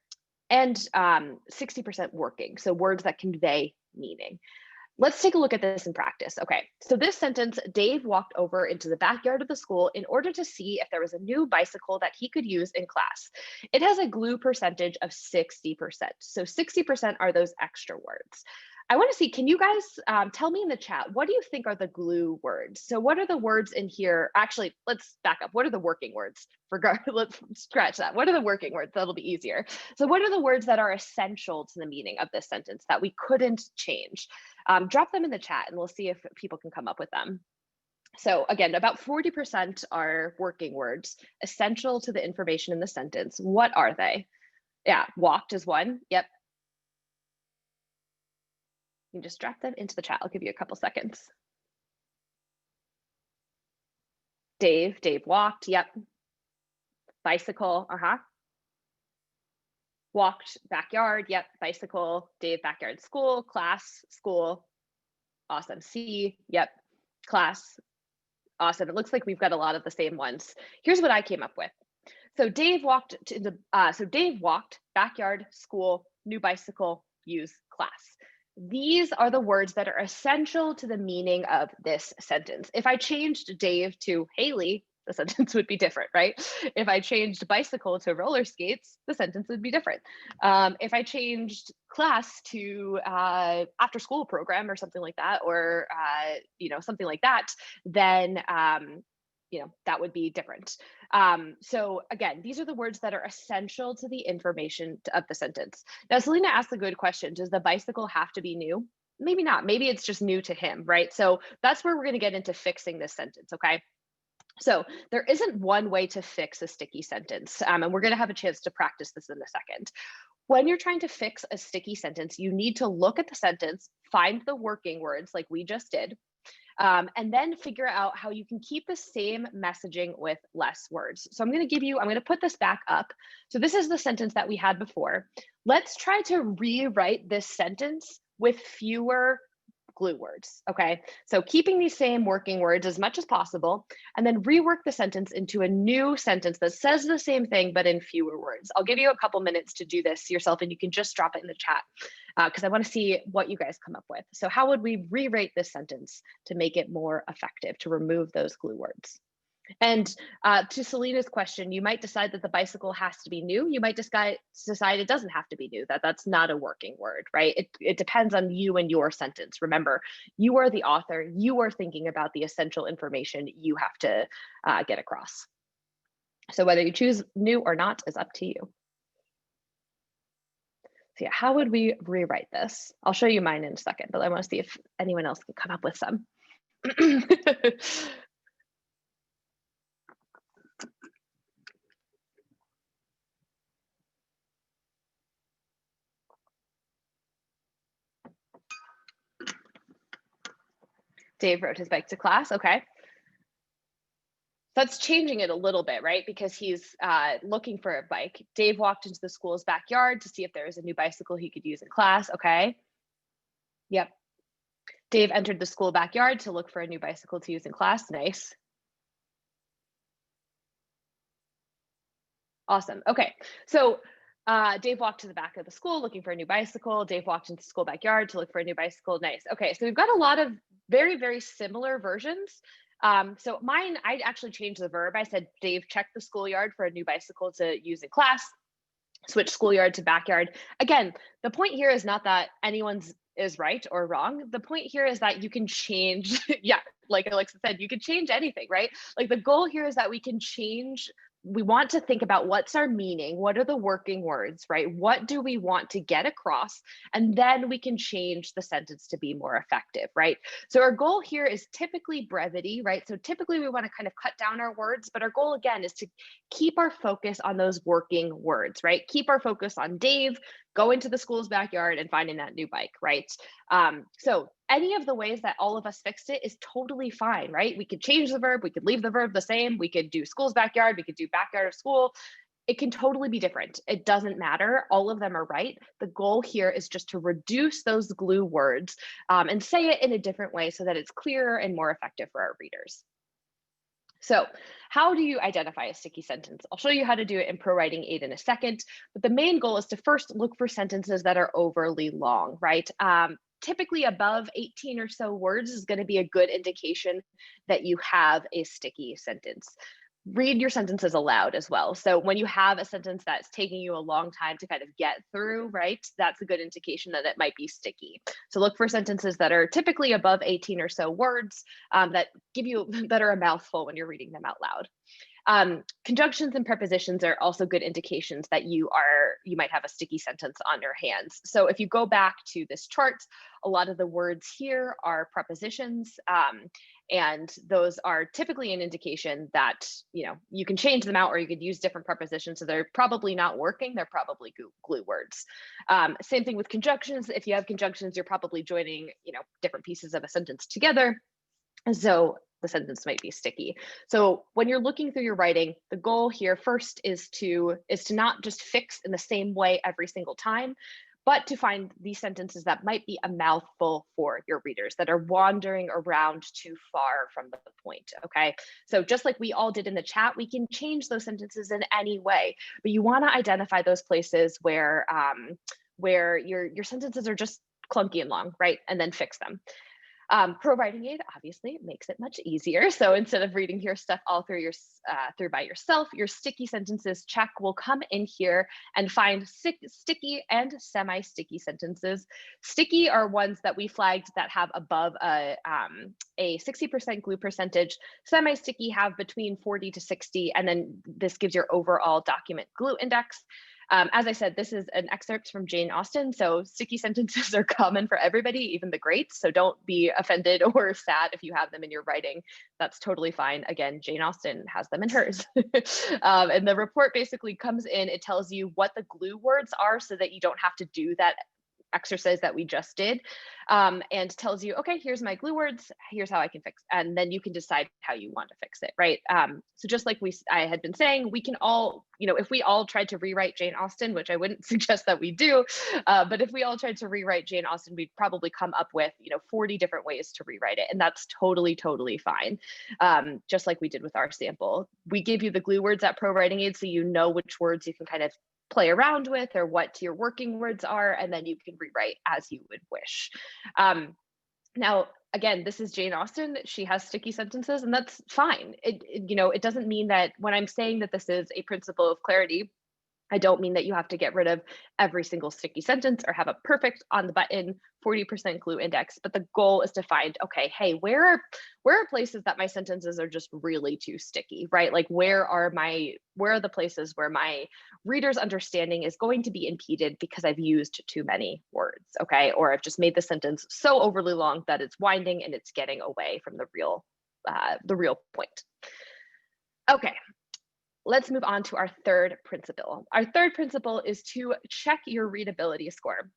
and 60% working, so words that convey meaning. Let's take a look at this in practice. Okay, so this sentence, Dave walked over into the backyard of the school in order to see if there was a new bicycle that he could use in class. It has a glue percentage of 60%. So 60% are those extra words. I want to see, can you guys tell me in the chat, what do you think are the glue words? So what are the words in here? Actually, let's back up. What are the working words? Let's scratch that. What are the working words? That'll be easier. So what are the words that are essential to the meaning of this sentence that we couldn't change? Drop them in the chat and we'll see if people can come up with them. So again, about 40% are working words, essential to the information in the sentence. What are they? Yeah, walked is one. Yep. You can just drop them into the chat. I'll give you a couple seconds. Dave walked. Yep. Bicycle. Walked, backyard. Yep. Bicycle. Dave, backyard. School, class, school. Awesome. See. Yep. Class. Awesome. It looks like we've got a lot of the same ones. Here's what I came up with. So Dave walked to the. Dave walked, backyard, school, new bicycle, use, class. These are the words that are essential to the meaning of this sentence. If I changed Dave to Haley, the sentence would be different, right? If I changed bicycle to roller skates, the sentence would be different. If I changed class to after school program or something like that, or something like that, then that would be different. So again, these are the words that are essential to the information of the sentence. Now, Selena asked a good question. Does the bicycle have to be new? Maybe not. Maybe it's just new to him, right? So that's where we're going to get into fixing this sentence, okay? So there isn't one way to fix a sticky sentence, and we're going to have a chance to practice this in a second. When you're trying to fix a sticky sentence, you need to look at the sentence, find the working words like we just did, and then figure out how you can keep the same messaging with less words. So I'm going to put this back up. So this is the sentence that we had before. Let's try to rewrite this sentence with fewer glue words. Okay, so keeping these same working words as much as possible, and then rework the sentence into a new sentence that says the same thing, but in fewer words. I'll give you a couple minutes to do this yourself, and you can just drop it in the chat because I want to see what you guys come up with. So how would we rewrite this sentence to make it more effective, to remove those glue words? And to Selena's question, you might decide that the bicycle has to be new. You might decide it doesn't have to be new, that's not a working word, right? It depends on you and your sentence. Remember, you are the author. You are thinking about the essential information you have to get across. So whether you choose new or not is up to you. So yeah, how would we rewrite this? I'll show you mine in a second, but I want to see if anyone else can come up with some. Dave rode his bike to class. Okay. That's changing it a little bit, right? Because he's looking for a bike. Dave walked into the school's backyard to see if there was a new bicycle he could use in class. Okay. Yep. Dave entered the school backyard to look for a new bicycle to use in class. Nice. Awesome. Okay. So Dave walked to the back of the school looking for a new bicycle. Dave walked into the school backyard to look for a new bicycle. Nice. Okay. So we've got a lot of very, very similar versions. So mine, I actually changed the verb. I said, Dave checked the schoolyard for a new bicycle to use in class, switch schoolyard to backyard. Again, the point here is not that anyone's is right or wrong. The point here is that you can change. Yeah, like Alexa said, you can change anything, right? Like the goal here is that we can change. We want to think about what's our meaning, what are the working words, right? What do we want to get across? And then we can change the sentence to be more effective, right? So our goal here is typically brevity, right? So typically we want to kind of cut down our words, but our goal again is to keep our focus on those working words, right? Keep our focus on Dave going to the school's backyard and finding that new bike, right? So any of the ways that all of us fixed it is totally fine, right? We could change the verb, we could leave the verb the same, we could do school's backyard, we could do backyard of school. It can totally be different. It doesn't matter. All of them are right. The goal here is just to reduce those glue words and say it in a different way so that it's clearer and more effective for our readers. So how do you identify a sticky sentence? I'll show you how to do it in ProWritingAid in a second, but the main goal is to first look for sentences that are overly long, right? typically above 18 or so words is going to be a good indication that you have a sticky sentence. Read your sentences aloud as well. So when you have a sentence that's taking you a long time to kind of get through, right, that's a good indication that it might be sticky. So look for sentences that are typically above 18 or so words, that are a mouthful when you're reading them out loud. Conjunctions and prepositions are also good indications that you might have a sticky sentence on your hands. So if you go back to this chart, a lot of the words here are prepositions, and those are typically an indication that you can change them out, or you could use different prepositions. So they're probably not working. They're probably glue words. Same thing with conjunctions. If you have conjunctions, you're probably joining different pieces of a sentence together. So the sentence might be sticky. So when you're looking through your writing, the goal here first is to not just fix in the same way every single time, but to find these sentences that might be a mouthful for your readers, that are wandering around too far from the point, okay? So just like we all did in the chat, we can change those sentences in any way, but you wanna identify those places where your sentences are just clunky and long, right? And then fix them. ProWritingAid obviously makes it much easier. So instead of reading your stuff all through by yourself, your sticky sentences check will come in here and find sticky and semi-sticky sentences. Sticky are ones that we flagged that have above a 60% glue percentage. Semi-sticky have between 40 to 60, and then this gives your overall document glue index. As I said, this is an excerpt from Jane Austen, so sticky sentences are common for everybody, even the greats. So don't be offended or sad if you have them in your writing. That's totally fine. Again, Jane Austen has them in hers. And the report basically comes in, it tells you what the glue words are so that you don't have to do that exercise that we just did, and tells you, okay, here's my glue words, here's how I can fix, and then you can decide how you want to fix it, right? So just like I had been saying, we can all, if we all tried to rewrite Jane Austen, which I wouldn't suggest that we do, but if we all tried to rewrite Jane Austen, we'd probably come up with 40 different ways to rewrite it, and that's totally fine. Just like we did with our sample, we give you the glue words at ProWritingAid so you know which words you can kind of play around with or what your working words are, and then you can rewrite as you would wish. Now, again, this is Jane Austen. She has sticky sentences, and that's fine. It doesn't mean that when I'm saying that this is a principle of clarity, I don't mean that you have to get rid of every single sticky sentence or have a perfect on the button 40% glue index, but the goal is to find, okay, hey, where are places that my sentences are just really too sticky, right? Like where are the places where my reader's understanding is going to be impeded because I've used too many words, okay? Or I've just made the sentence so overly long that it's winding and it's getting away from the real point. Okay. Let's move on to our third principle. Our third principle is to check your readability score.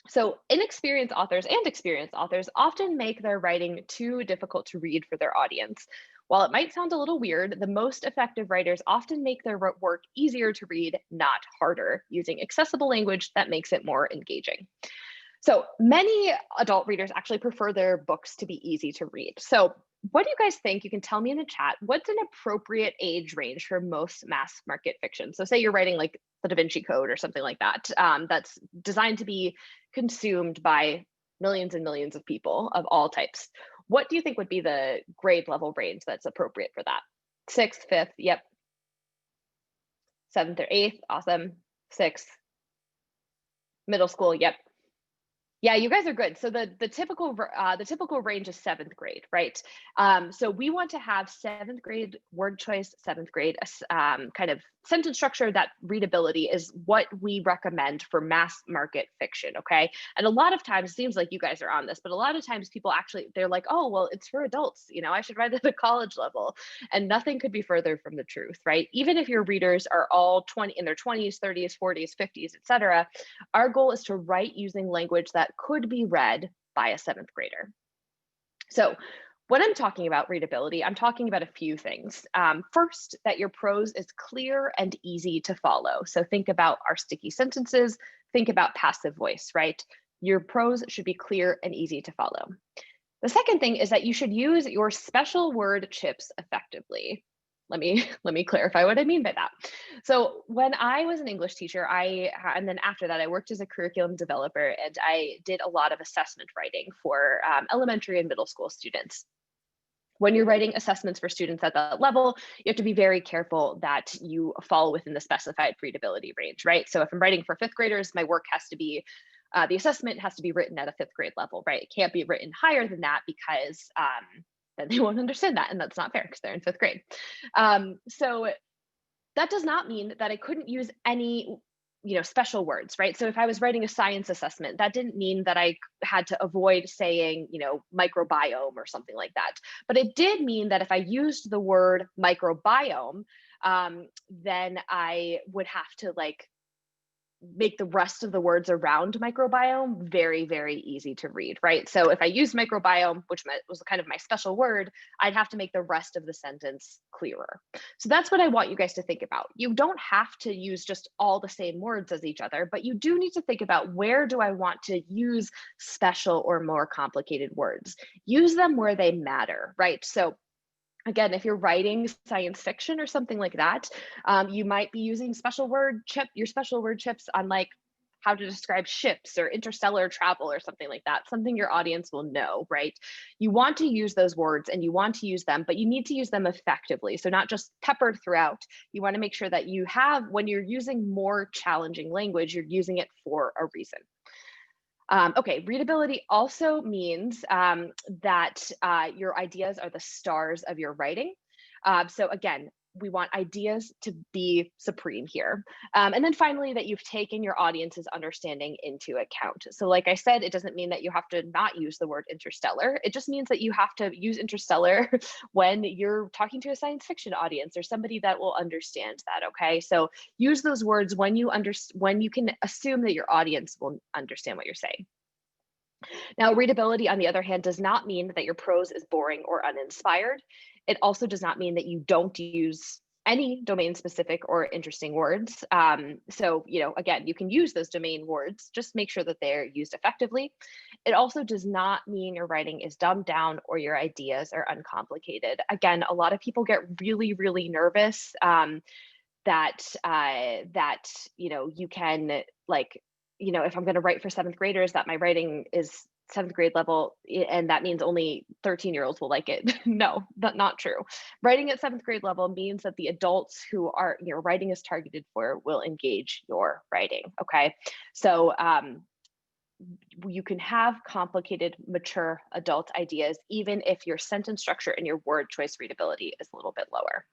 So inexperienced authors and experienced authors often make their writing too difficult to read for their audience. While it might sound a little weird, the most effective writers often make their work easier to read, not harder, using accessible language that makes it more engaging. So many adult readers actually prefer their books to be easy to read. So what do you guys think? You can tell me in the chat, what's an appropriate age range for most mass market fiction? So say you're writing like the Da Vinci Code or something like that, that's designed to be consumed by millions and millions of people of all types. What do you think would be the grade level range that's appropriate for that? 6th, 5th, yep. 7th or 8th, awesome. 6th, middle school, yep. Yeah, you guys are good. So the typical range is 7th grade, right? So we want to have 7th grade word choice, 7th grade kind of sentence structure. That readability is what we recommend for mass market fiction, okay? And a lot of times, it seems like you guys are on this, but a lot of times people they're like, oh, well, it's for adults. I should write at the college level. And nothing could be further from the truth, right? Even if your readers are all in their 20s, 30s, 40s, 50s, etc., our goal is to write using language that could be read by a 7th grader. So when I'm talking about readability, I'm talking about a few things. First, that your prose is clear and easy to follow. So think about our sticky sentences, think about passive voice, right? Your prose should be clear and easy to follow. The second thing is that you should use your special word chips effectively. let me clarify what I mean by that. So when I was an English teacher, and then after that, I worked as a curriculum developer, and I did a lot of assessment writing for elementary and middle school students. When you're writing assessments for students at that level, you have to be very careful that you fall within the specified readability range, right? So if I'm writing for fifth graders, my work has to be, the assessment has to be written at a fifth grade level, right? It can't be written higher than that because then they won't understand that, and that's not fair because they're in fifth grade. So that does not mean that I couldn't use any special words, right? So if I was writing a science assessment, that didn't mean that I had to avoid saying, microbiome or something like that. But it did mean that if I used the word microbiome, then I would have to make the rest of the words around microbiome very, very easy to read, right? So if I used microbiome, which was kind of my special word, I'd have to make the rest of the sentence clearer. So that's what I want you guys to think about. You don't have to use just all the same words as each other, but you do need to think about, where do I want to use special or more complicated words? Use them where they matter, right? So again, if you're writing science fiction or something like that, you might be using your special word chips on how to describe ships or interstellar travel or something like that, something your audience will know, right? You want to use those words and you want to use them, but you need to use them effectively. So not just peppered throughout. You want to make sure that you have, when you're using more challenging language, you're using it for a reason. Okay, readability also means that your ideas are the stars of your writing. So again, we want ideas to be supreme here. And then finally, that you've taken your audience's understanding into account. So like I said, it doesn't mean that you have to not use the word interstellar. It just means that you have to use interstellar when you're talking to a science fiction audience or somebody that will understand that, okay? So use those words when you can assume that your audience will understand what you're saying. Now, readability, on the other hand, does not mean that your prose is boring or uninspired. It also does not mean that you don't use any domain-specific or interesting words. So, again, you can use those domain words, just make sure that they're used effectively. It also does not mean your writing is dumbed down or your ideas are uncomplicated. Again, a lot of people get really, really nervous that you can if I'm going to write for seventh graders, that my writing is seventh grade level, and that means only 13-year-olds will like it. No, that's not true. Writing at seventh grade level means that the adults who are your writing is targeted for will engage your writing. Okay, so you can have complicated, mature adult ideas, even if your sentence structure and your word choice readability is a little bit lower.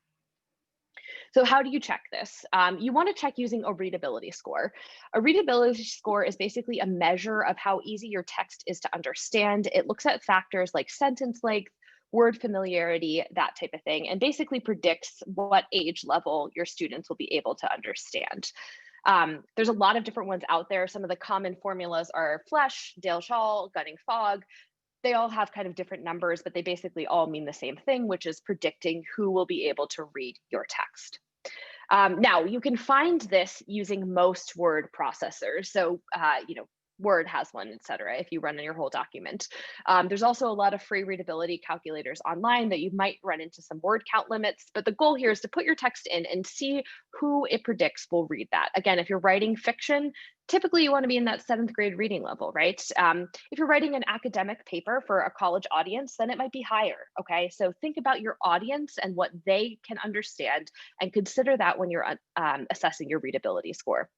So how do you check this? You want to check using a readability score. A readability score is basically a measure of how easy your text is to understand. It looks at factors like sentence length, word familiarity, that type of thing, and basically predicts what age level your students will be able to understand. There's a lot of different ones out there. Some of the common formulas are Flesch, Dale Schall, Gunning Fogg. They all have kind of different numbers, but they basically all mean the same thing, which is predicting who will be able to read your text. Now, you can find this using most word processors. So, Word has one, et cetera, if you run in your whole document. There's also a lot of free readability calculators online that you might run into some word count limits, but the goal here is to put your text in and see who it predicts will read that. Again, if you're writing fiction, typically you want to be in that seventh grade reading level, right? If you're writing an academic paper for a college audience, then it might be higher, okay? So think about your audience and what they can understand and consider that when you're assessing your readability score.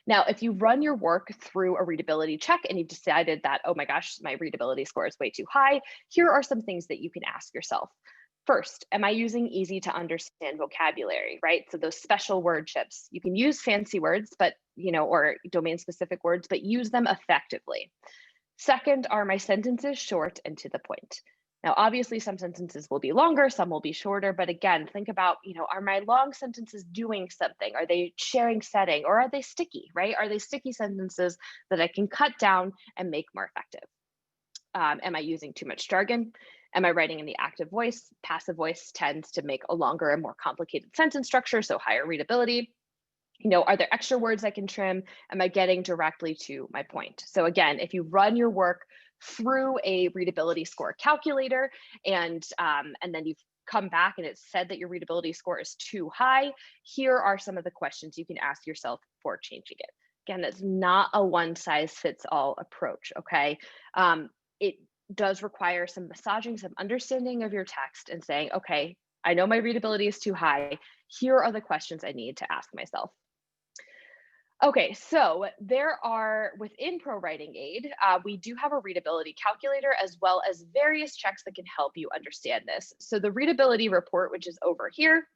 Now, if you run your work through a readability check and you've decided that, oh my gosh, my readability score is way too high, here are some things that you can ask yourself. First, am I using easy to understand vocabulary, right? So those special word chips, you can use fancy words, but, or domain specific words, but use them effectively. Second, are my sentences short and to the point? Now, obviously, some sentences will be longer, some will be shorter, but again, think about, are my long sentences doing something? Are they sharing setting, or are they sticky, right? Are they sticky sentences that I can cut down and make more effective? Am I using too much jargon? Am I writing in the active voice? Passive voice tends to make a longer and more complicated sentence structure, so higher readability. Are there extra words I can trim? Am I getting directly to my point? So again, if you run your work through a readability score calculator and then you've come back and it said that your readability score is too high, here are some of the questions you can ask yourself for changing it. Again, it's not a one size fits all approach, okay? It does require some massaging, some understanding of your text and saying, okay, I know my readability is too high. Here are the questions I need to ask myself. Okay, so there are within ProWritingAid, we do have a readability calculator as well as various checks that can help you understand this. So the readability report, which is over here,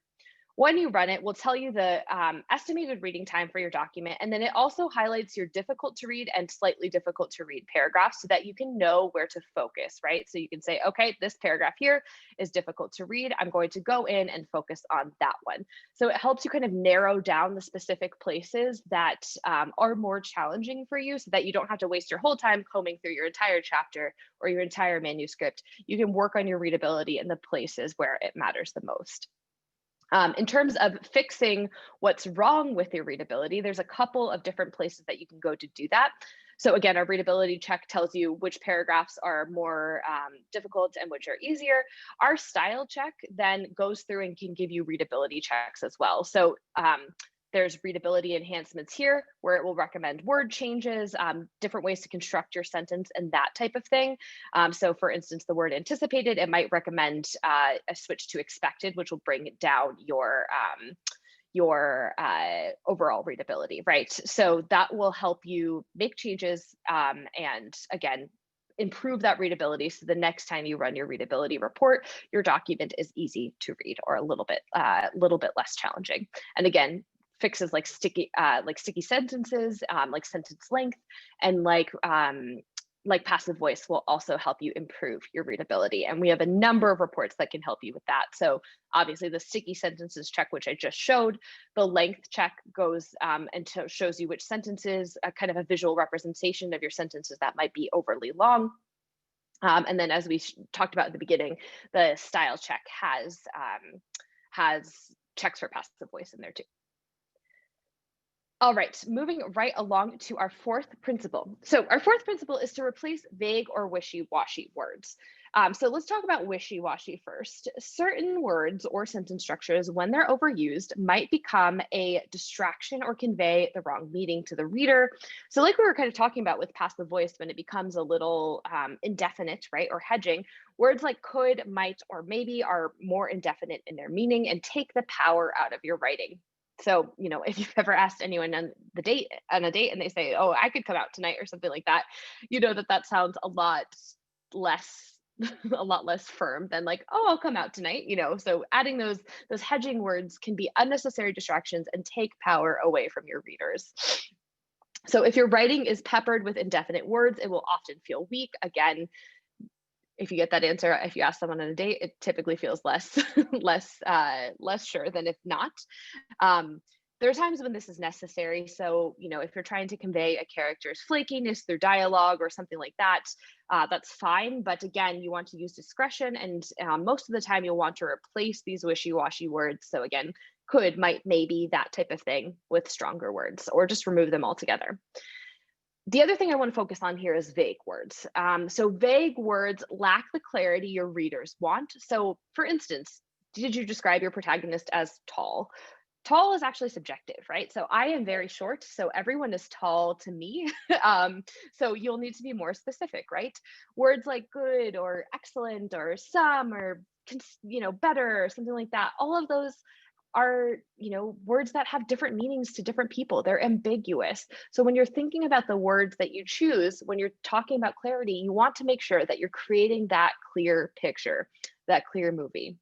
when you run it, will tell you the estimated reading time for your document. And then it also highlights your difficult to read and slightly difficult to read paragraphs so that you can know where to focus, right? So you can say, okay, this paragraph here is difficult to read. I'm going to go in and focus on that one. So it helps you kind of narrow down the specific places that are more challenging for you so that you don't have to waste your whole time combing through your entire chapter or your entire manuscript. You can work on your readability in the places where it matters the most. In terms of fixing what's wrong with your readability, there's a couple of different places that you can go to do that. So again, our readability check tells you which paragraphs are more difficult and which are easier. Our style check then goes through and can give you readability checks as well. So there's readability enhancements here where it will recommend word changes, different ways to construct your sentence and that type of thing. So for instance, the word anticipated, it might recommend a switch to expected, which will bring down your overall readability, right? So that will help you make changes and again, improve that readability so the next time you run your readability report, your document is easy to read or a little bit less challenging. And again, fixes like sticky sentences, like sentence length, and like passive voice will also help you improve your readability. And we have a number of reports that can help you with that. So obviously the sticky sentences check, which I just showed, the length check goes and shows you which sentences, kind of a visual representation of your sentences that might be overly long. And then as we talked about at the beginning, the style check has checks for passive voice in there too. All right, moving right along to our fourth principle. So our fourth principle is to replace vague or wishy-washy words. So let's talk about wishy-washy first. Certain words or sentence structures, when they're overused, might become a distraction or convey the wrong meaning to the reader. So like we were kind of talking about with passive voice, when it becomes a little indefinite, right, or hedging, words like could, might, or maybe are more indefinite in their meaning and take the power out of your writing. So, you know, if you've ever asked anyone on a date and they say, oh, I could come out tonight or something like that, you know that sounds a lot less firm than like, oh, I'll come out tonight, you know. So adding those hedging words can be unnecessary distractions and take power away from your readers. So if your writing is peppered with indefinite words, it will often feel weak. Again, if you get that answer, if you ask someone on a date, it typically feels less sure than if not. There are times when this is necessary. So, you know, if you're trying to convey a character's flakiness through dialogue or something like that, that's fine. But again, you want to use discretion, and most of the time you'll want to replace these wishy-washy words. So again, could, might, maybe, that type of thing with stronger words, or just remove them altogether. The other thing I want to focus on here is vague words. So vague words lack the clarity your readers want. So for instance, did you describe your protagonist as tall? Tall is actually subjective, right? So I am very short, so everyone is tall to me. So you'll need to be more specific, right? Words like good or excellent or some or, you know, better or something like that. All of those are, you know, words that have different meanings to different people. They're ambiguous. So when you're thinking about the words that you choose, when you're talking about clarity, you want to make sure that you're creating that clear picture, that clear movie.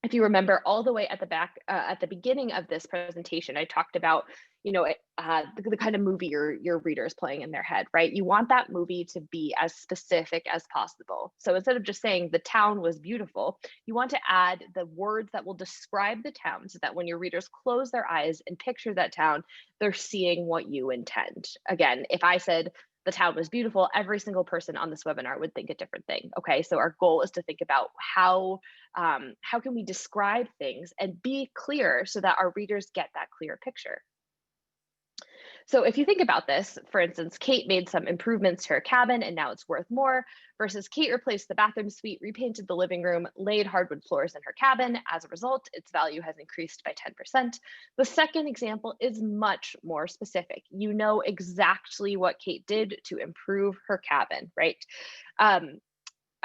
If you remember all the way at the back, at the beginning of this presentation, I talked about, you know, the kind of movie your reader is playing in their head, right? You want that movie to be as specific as possible. So instead of just saying the town was beautiful, you want to add the words that will describe the town so that when your readers close their eyes and picture that town, they're seeing what you intend. Again, if I said the town was beautiful, every single person on this webinar would think a different thing. Okay, so our goal is to think about how can we describe things and be clear so that our readers get that clear picture. So if you think about this, for instance, Kate made some improvements to her cabin and now it's worth more, versus Kate replaced the bathroom suite, repainted the living room, laid hardwood floors in her cabin. As a result, its value has increased by 10%. The second example is much more specific. You know exactly what Kate did to improve her cabin, right?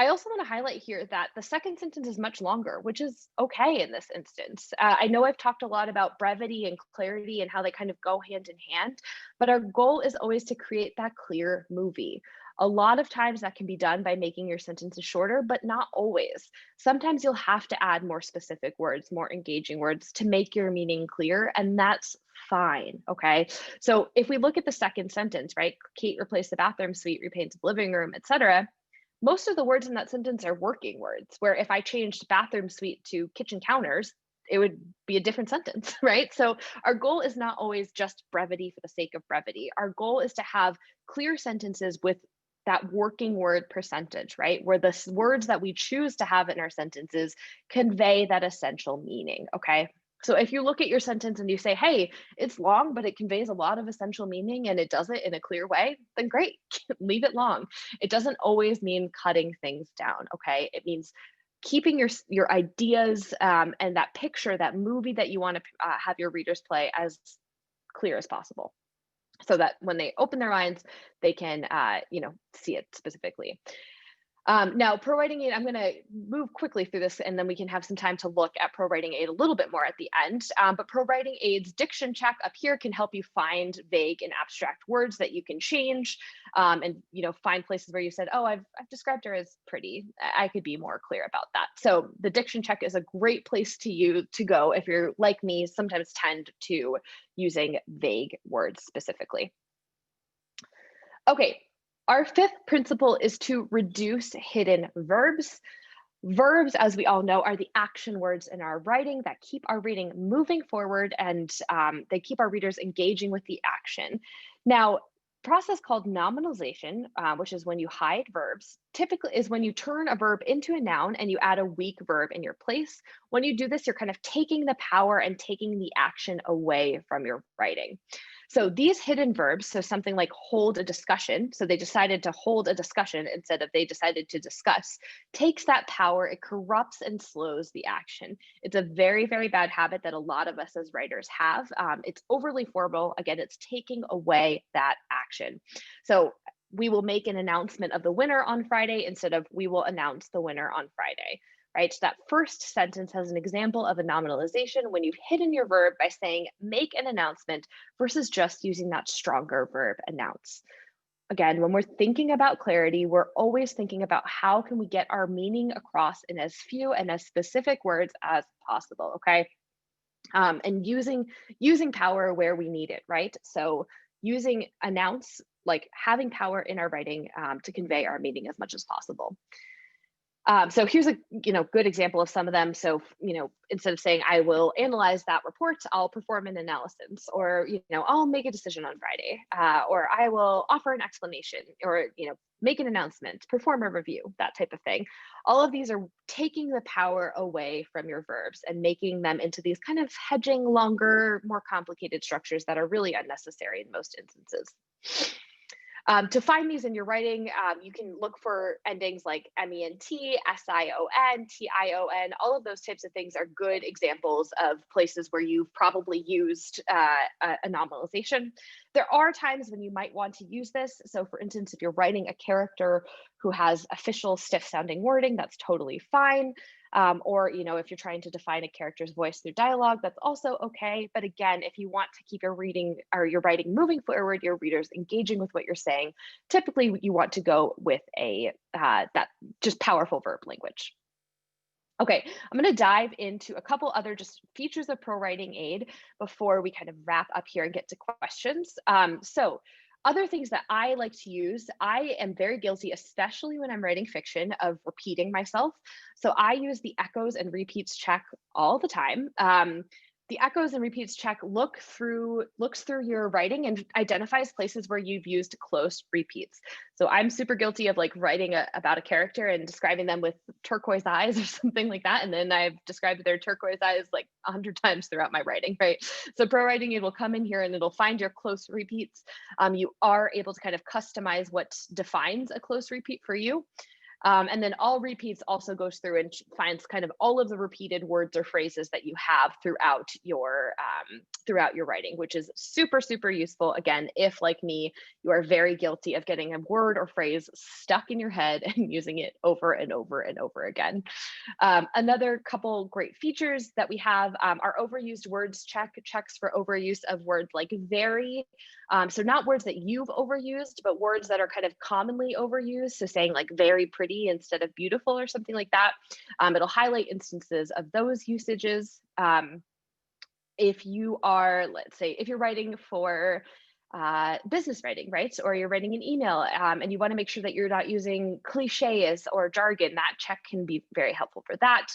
I also want to highlight here that the second sentence is much longer, which is okay in this instance. I know I've talked a lot about brevity and clarity and how they kind of go hand in hand, but our goal is always to create that clear movie. A lot of times that can be done by making your sentences shorter, but not always. Sometimes you'll have to add more specific words, more engaging words to make your meaning clear, and that's fine, okay? So if we look at the second sentence, right? Kate replaced the bathroom suite, repainted the living room, etc. Most of the words in that sentence are working words, where if I changed bathroom suite to kitchen counters, it would be a different sentence, right? So our goal is not always just brevity for the sake of brevity. Our goal is to have clear sentences with that working word percentage, right? Where the words that we choose to have in our sentences convey that essential meaning, okay? So if you look at your sentence and you say, hey, it's long, but it conveys a lot of essential meaning and it does it in a clear way, then great, leave it long. It doesn't always mean cutting things down, okay? It means keeping your ideas and that picture, that movie that you want to have your readers play as clear as possible, so that when they open their minds, they can see it specifically. Now, ProWritingAid, I'm going to move quickly through this and then we can have some time to look at ProWritingAid a little bit more at the end. But ProWritingAid's diction check up here can help you find vague and abstract words that you can change and find places where you said, oh, I've described her as pretty. I could be more clear about that. So the diction check is a great place to go if you're like me, sometimes tend to using vague words specifically. Okay. Our fifth principle is to reduce hidden verbs. Verbs, as we all know, are the action words in our writing that keep our reading moving forward and they keep our readers engaging with the action. Now, process called nominalization, which is when you hide verbs, typically is when you turn a verb into a noun and you add a weak verb in your place. When you do this, you're kind of taking the power and taking the action away from your writing. So these hidden verbs, so something like hold a discussion, so they decided to hold a discussion instead of they decided to discuss, takes that power, it corrupts and slows the action. It's a very, very bad habit that a lot of us as writers have. It's overly formal. Again, it's taking away that action. So we will make an announcement of the winner on Friday instead of we will announce the winner on Friday. Right? So that first sentence has an example of a nominalization when you've hidden your verb by saying make an announcement versus just using that stronger verb announce. Again, when we're thinking about clarity, we're always thinking about how can we get our meaning across in as few and as specific words as possible, okay? And using power where we need it, right? So using announce, like having power in our writing to convey our meaning as much as possible. So here's a good example of some of them. So instead of saying I will analyze that report, I'll perform an analysis, or I'll make a decision on Friday, or I will offer an explanation, or make an announcement, perform a review, that type of thing. All of these are taking the power away from your verbs and making them into these kind of hedging, longer, more complicated structures that are really unnecessary in most instances. To find these in your writing, you can look for endings like ment, sion, tion. All of those types of things are good examples of places where you've probably used a nominalization. There are times when you might want to use this. So for instance, if you're writing a character who has official stiff sounding wording, that's totally fine. Or if you're trying to define a character's voice through dialogue, that's also okay. But again, if you want to keep your reading or your writing moving forward, your readers engaging with what you're saying, typically you want to go with that just powerful verb language. Okay, I'm going to dive into a couple other just features of ProWritingAid before we kind of wrap up here and get to questions. So other things that I like to use, I am very guilty, especially when I'm writing fiction, of repeating myself. So I use the echoes and repeats check all the time. The echoes and repeats check looks through your writing and identifies places where you've used close repeats. So I'm super guilty of like writing about a character and describing them with turquoise eyes or something like that. And then I've described their turquoise eyes like 100 times throughout my writing, right? So ProWritingAid will come in here and it'll find your close repeats. You are able to kind of customize what defines a close repeat for you. And then all repeats also goes through and finds kind of all of the repeated words or phrases that you have throughout your writing, which is super, super useful. Again, if like me, you are very guilty of getting a word or phrase stuck in your head and using it over and over and over again. Another couple great features that we have are overused words checks for overuse of words like very. So not words that you've overused, but words that are kind of commonly overused. So saying like very pretty instead of beautiful or something like that. It'll highlight instances of those usages. If you are, let's say, if you're writing for business writing, right? Or you're writing an email and you want to make sure that you're not using cliches or jargon, that check can be very helpful for that.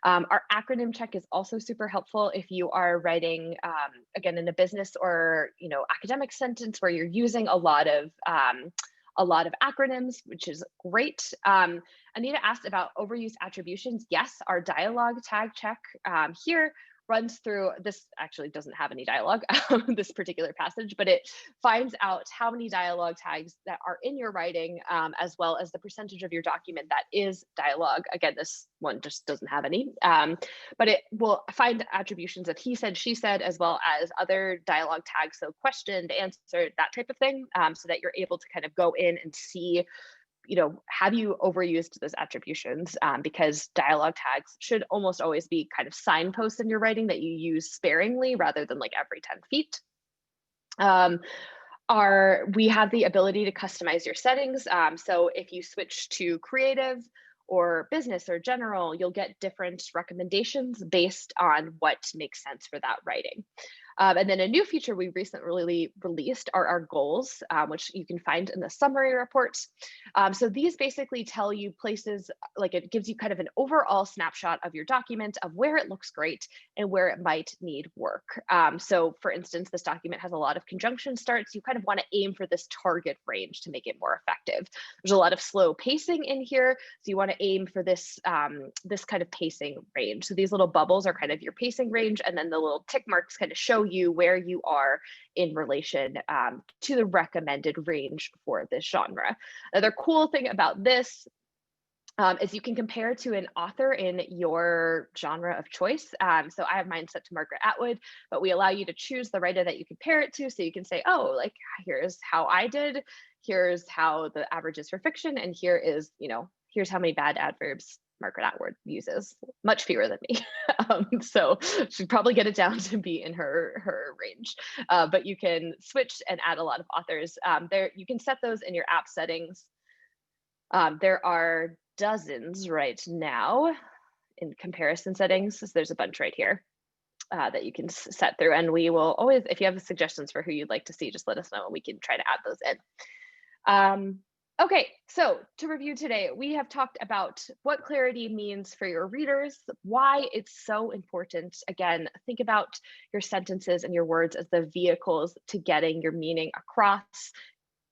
Our acronym check is also super helpful if you are writing, again, in a business or academic sentence where you're using a lot of acronyms, which is great. Anita asked about overuse attributions. Yes, our dialogue tag check here runs through, this actually doesn't have any dialogue, this particular passage, but it finds out how many dialogue tags that are in your writing, as well as the percentage of your document that is dialogue. Again, this one just doesn't have any, but it will find attributions of he said, she said, as well as other dialogue tags, so questioned, answered, that type of thing, so that you're able to kind of go in and see, have you overused those attributions? Because dialogue tags should almost always be kind of signposts in your writing that you use sparingly rather than like every 10 feet. We have the ability to customize your settings. So if you switch to creative or business or general, you'll get different recommendations based on what makes sense for that writing. And then a new feature we recently released are our goals, which you can find in the summary reports. So these basically tell you places, like it gives you kind of an overall snapshot of your document of where it looks great and where it might need work. So for instance, this document has a lot of conjunction starts. You kind of want to aim for this target range to make it more effective. There's a lot of slow pacing in here. So you want to aim for this, this kind of pacing range. So these little bubbles are kind of your pacing range, and then the little tick marks kind of show you where you are in relation to the recommended range for this genre. Another cool thing about this is you can compare to an author in your genre of choice. So I have mine set to Margaret Atwood, but we allow you to choose the writer that you compare it to. So you can say, oh, like here's how I did, here's how the average is for fiction, and here is, here's how many bad adverbs Margaret Atwood uses, much fewer than me. So she'd probably get it down to be in her range. But you can switch and add a lot of authors. There, you can set those in your app settings. There are dozens right now in comparison settings. So there's a bunch right here that you can set through. And we will always, if you have suggestions for who you'd like to see, just let us know and we can try to add those in. Okay, so to review today, we have talked about what clarity means for your readers, why it's so important. Again, think about your sentences and your words as the vehicles to getting your meaning across.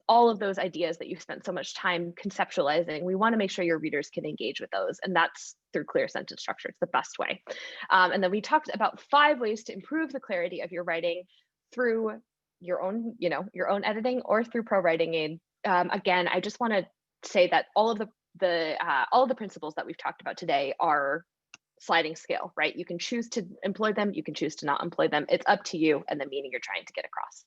All of those ideas that you spent so much time conceptualizing, we want to make sure your readers can engage with those, and that's through clear sentence structure. It's the best way. And then we talked about 5 ways to improve the clarity of your writing through your own, your own editing or through ProWritingAid. Again, I just want to say that all of the principles that we've talked about today are sliding scale, right? You can choose to employ them, you can choose to not employ them. It's up to you and the meaning you're trying to get across.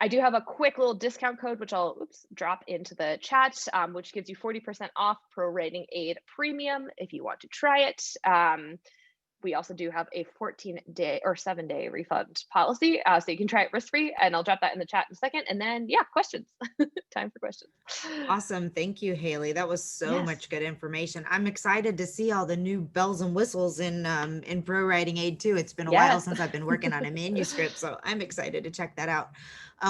I do have a quick little discount code, which I'll drop into the chat, which gives you 40% off ProWritingAid Premium if you want to try it. We also do have a 14-day or 7-day refund policy, so you can try it risk-free, and I'll drop that in the chat in a second. And then, yeah, questions. Time for questions. Awesome. Thank you, Haley. That was so much good information. I'm excited to see all the new bells and whistles in ProWritingAid too. It's been a while since I've been working on a manuscript, so I'm excited to check that out.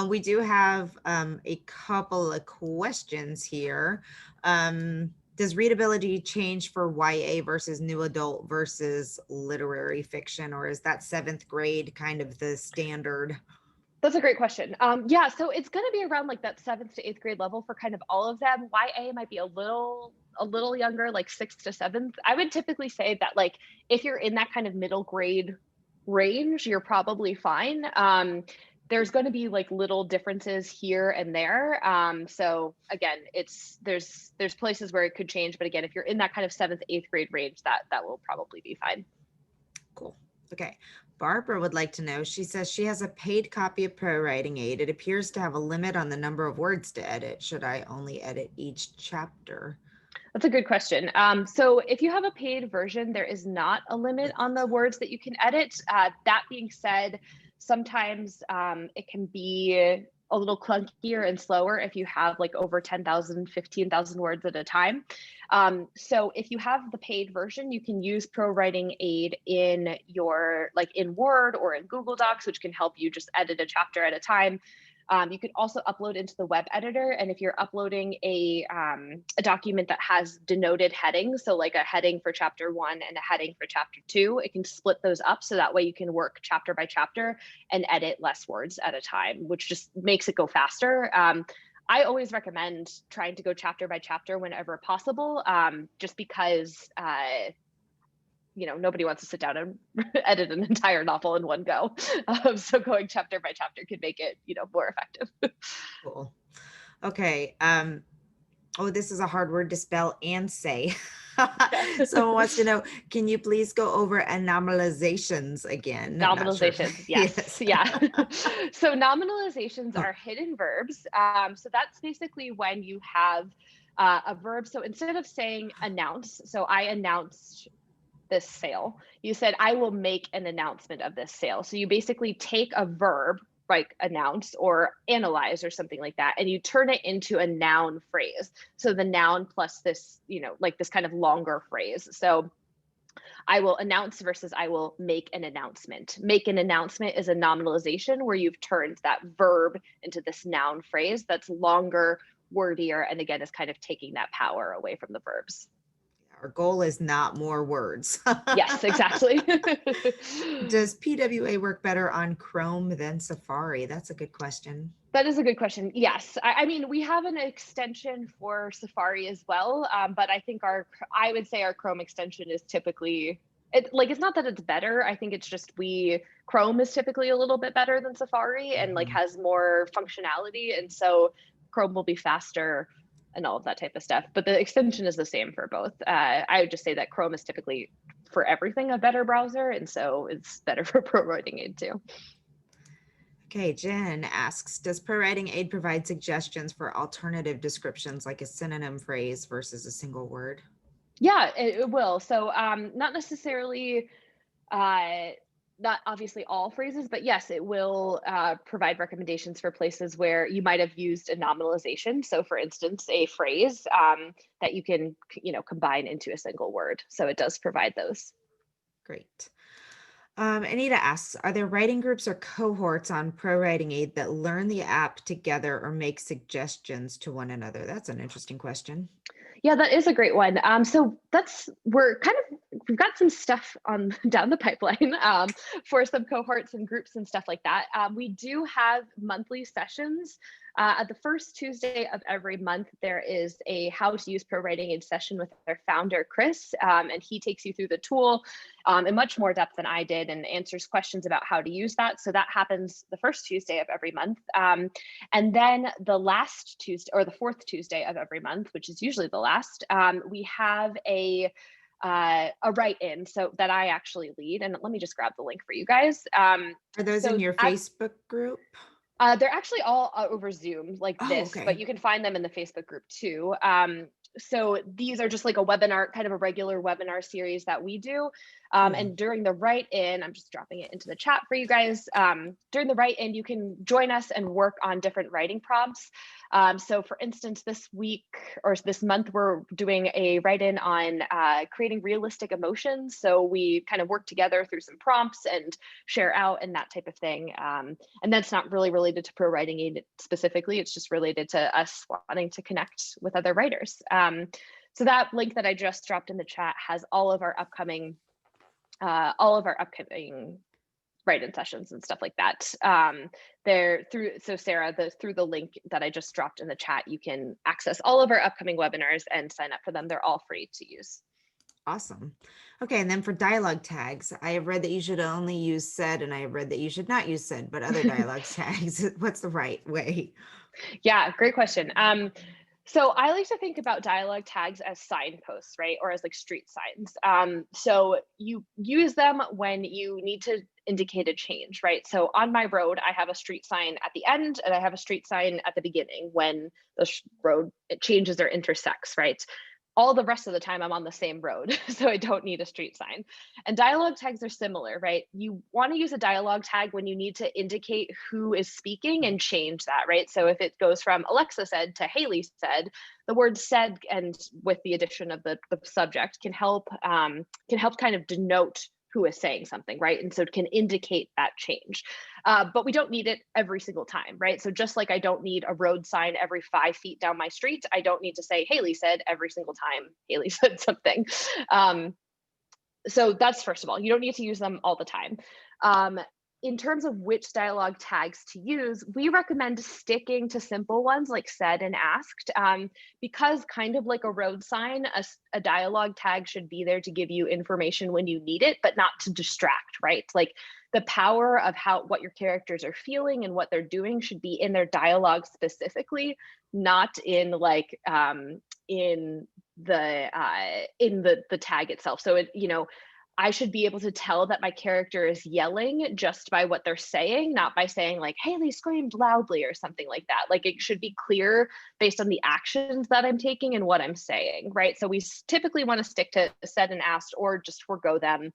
We do have a couple of questions here. Does readability change for YA versus new adult versus literary fiction, or is that 7th grade kind of the standard? That's a great question. Yeah, so it's going to be around like that 7th to 8th grade level for kind of all of them. YA might be a little younger, like 6th to 7th. I would typically say that like if you're in that kind of middle grade range, you're probably fine. There's going to be like little differences here and there. So again, there's places where it could change, but again, if you're in that kind of 7th, 8th grade range, that will probably be fine. Cool. Okay. Barbara would like to know, she says she has a paid copy of ProWritingAid. It appears to have a limit on the number of words to edit. Should I only edit each chapter? That's a good question. So if you have a paid version, there is not a limit on the words that you can edit. That being said, sometimes it can be a little clunkier and slower if you have like over 10,000, 15,000 words at a time. So if you have the paid version, you can use ProWritingAid in your, like in Word or in Google Docs, which can help you just edit a chapter at a time. You can also upload into the web editor. And if you're uploading a document that has denoted headings, so like a heading for chapter 1 and a heading for chapter 2, it can split those up so that way you can work chapter by chapter and edit less words at a time, which just makes it go faster. I always recommend trying to go chapter by chapter whenever possible, just because nobody wants to sit down and edit an entire novel in one go. So going chapter by chapter could make it, more effective. Cool. Okay. Oh, this is a hard word to spell and say. Someone wants to know, can you please go over nominalizations again? Nominalizations, yes. Yeah. So nominalizations are hidden verbs. So that's basically when you have a verb. So instead of saying announce, so I announced this sale, you said I will make an announcement of this sale. So you basically take a verb like announce or analyze or something like that, and you turn it into a noun phrase. So the noun plus this, like this kind of longer phrase. So I will announce versus I will make an announcement. Make an announcement is a nominalization where you've turned that verb into this noun phrase that's longer, wordier, and again is kind of taking that power away from the verbs. Our goal is not more words. Yes, exactly. Does PWA work better on Chrome than Safari? That's a good question. That is a good question. Yes. I mean, we have an extension for Safari as well, but I think I would say our Chrome extension is typically, it's not that it's better. I think it's just Chrome is typically a little bit better than Safari and like has more functionality. And so Chrome will be faster and all of that type of stuff. But the extension is the same for both. I would just say that Chrome is typically for everything a better browser. And so it's better for ProWritingAid too. Okay, Jen asks, does ProWritingAid provide suggestions for alternative descriptions like a synonym phrase versus a single word? Yeah, it will. So not necessarily, not obviously all phrases, but yes, it will provide recommendations for places where you might have used a nominalization. So for instance, a phrase that you can, combine into a single word. So it does provide those. Great. Anita asks, are there writing groups or cohorts on ProWritingAid that learn the app together or make suggestions to one another? That's an interesting question. Yeah, that is a great one. So we've got some stuff on down the pipeline for some cohorts and groups and stuff like that. We do have monthly sessions. At the first Tuesday of every month, there is a how to use ProWritingAid session with our founder, Chris, and he takes you through the tool in much more depth than I did and answers questions about how to use that. So that happens the first Tuesday of every month. And then the last Tuesday or the fourth Tuesday of every month, which is usually the last, we have a write-in so that I actually lead. And let me just grab the link for you guys. Are those in your Facebook group? They're actually all over Zoom like this, okay. But you can find them in the Facebook group too. So these are just like a webinar, kind of a regular webinar series that we do. And during the write-in, I'm just dropping it into the chat for you guys. During the write-in, you can join us and work on different writing prompts. So for instance, this week or this month, we're doing a write-in on creating realistic emotions. So we kind of work together through some prompts and share out and that type of thing. And that's not really related to ProWritingAid specifically. It's just related to us wanting to connect with other writers. So that link that I just dropped in the chat has all of our upcoming write-in sessions and stuff like that. So Sarah, through the link that I just dropped in the chat, you can access all of our upcoming webinars and sign up for them. They're all free to use. Awesome. Okay, and then for dialogue tags, I have read that you should only use said, and I have read that you should not use said, but other dialogue tags, what's the right way? Yeah, great question. So I like to think about dialogue tags as signposts, right? Or as like street signs. So you use them when you need to indicate a change, right? So on my road, I have a street sign at the end and I have a street sign at the beginning when the road it changes or intersects, right? All the rest of the time I'm on the same road, so I don't need a street sign. And dialogue tags are similar, right? You want to use a dialogue tag when you need to indicate who is speaking and change that, right? So if it goes from Alexa said to Haley said, the word said and with the addition of the subject can help kind of denote who is saying something, right? And so it can indicate that change. But we don't need it every single time, right? So just like I don't need a road sign every 5 feet down my street, I don't need to say Haley said every single time Haley said something. So that's first of all, you don't need to use them all the time. In terms of which dialogue tags to use, we recommend sticking to simple ones like said and asked, because kind of like a road sign, a dialogue tag should be there to give you information when you need it, but not to distract, right? Like the power of what your characters are feeling and what they're doing should be in their dialogue specifically, not in like in the tag itself. So it, I should be able to tell that my character is yelling just by what they're saying, not by saying like, Haley screamed loudly or something like that. Like it should be clear based on the actions that I'm taking and what I'm saying, right? So we typically want to stick to said and asked or just forgo them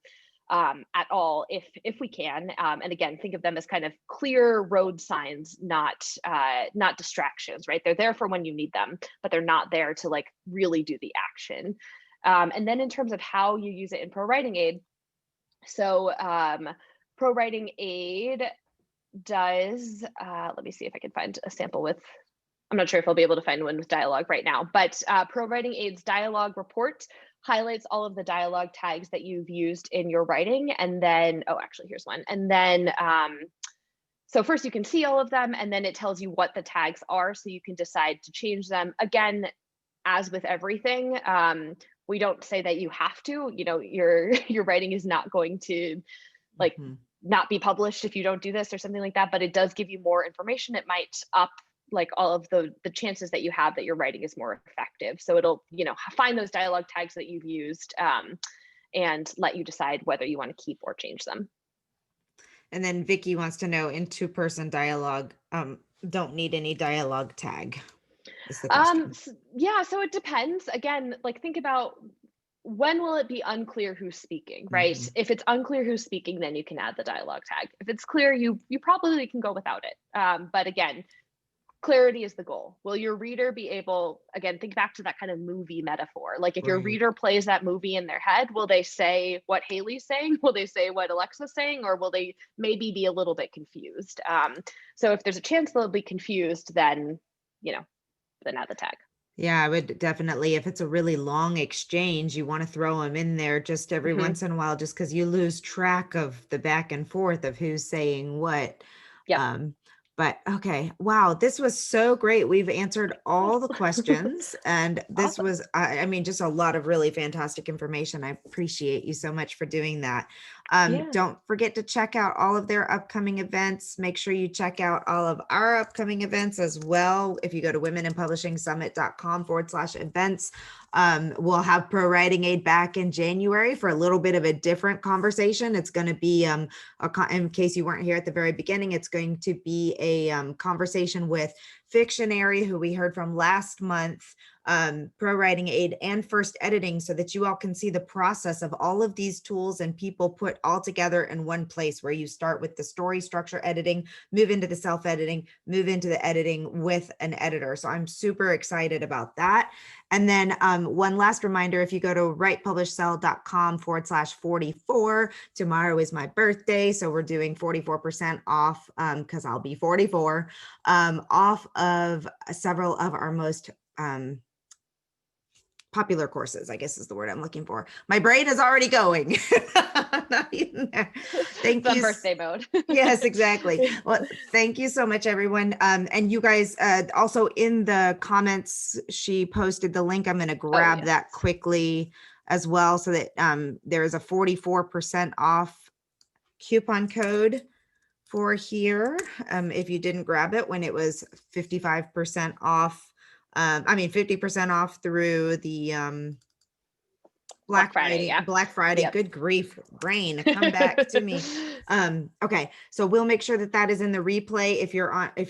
at all if we can. And again, think of them as kind of clear road signs, not distractions, right? They're there for when you need them, but they're not there to like really do the action. And then in terms of how you use it in ProWritingAid, so ProWritingAid does, let me see if I can find a sample with, I'm not sure if I'll be able to find one with dialogue right now, but ProWritingAid's dialogue report highlights all of the dialogue tags that you've used in your writing. And then, oh, actually, here's one. And then, so first you can see all of them, and then it tells you what the tags are, so you can decide to change them. Again, as with everything, we don't say that you have to, your writing is not going to like not be published if you don't do this or something like that, but it does give you more information. It might up like all of the chances that you have that your writing is more effective. So it'll, find those dialogue tags that you've used and let you decide whether you want to keep or change them. And then Vicky wants to know, in two-person dialogue, don't need any dialogue tag. Yeah, so it depends. Again, like think about when will it be unclear who's speaking, right? If it's unclear who's speaking, then you can add the dialogue tag. If it's clear, you probably can go without it. But again, clarity is the goal. Will your reader be able, again, think back to that kind of movie metaphor. Like if your reader plays that movie in their head, will they say what Haley's saying? Will they say what Alexa's saying? Or will they maybe be a little bit confused? So if there's a chance they'll be confused, then, then add the tag. Yeah, I would definitely, if it's a really long exchange, you want to throw them in there just every once in a while, just because you lose track of the back and forth of who's saying what. But okay, wow, this was so great. We've answered all the questions, and this was, I mean, just a lot of really fantastic information. I appreciate you so much for doing that. Don't forget to check out all of their upcoming events. Make sure you check out all of our upcoming events as well. If you go to womeninpublishingsummit.com/events, we'll have ProWritingAid back in January for a little bit of a different conversation. It's going to be, in case you weren't here at the very beginning, it's going to be a conversation with Fictionary, who we heard from last month, ProWritingAid, and First Editing, so that you all can see the process of all of these tools and people put all together in one place, where you start with the story structure editing, move into the self-editing, move into the editing with an editor. So I'm super excited about that. And then one last reminder, if you go to writepublishsell.com/44, tomorrow is my birthday. So we're doing 44% off because I'll be 44, off of several of our most popular courses, I guess is the word I'm looking for. My brain is already going. I'm not even there. Thank The you. birthday mode. Yes, exactly. Well, thank you so much, everyone. And you guys, also in the comments, she posted the link. I'm going to grab yes. that quickly as well, so that there is a 44% off coupon code for here. If you didn't grab it when it was 55% off, 50% off through the Black Friday. Yeah. Black Friday. Yep. Good grief, brain, come back to me. Okay, so we'll make sure that that is in the replay. If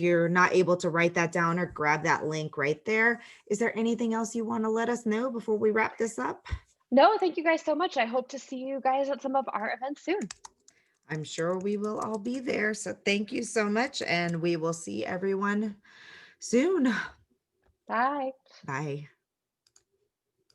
you're not able to write that down or grab that link right there. Is there anything else you want to let us know before we wrap this up? No, thank you guys so much. I hope to see you guys at some of our events soon. I'm sure we will all be there. So thank you so much, and we will see everyone soon. Bye. Bye.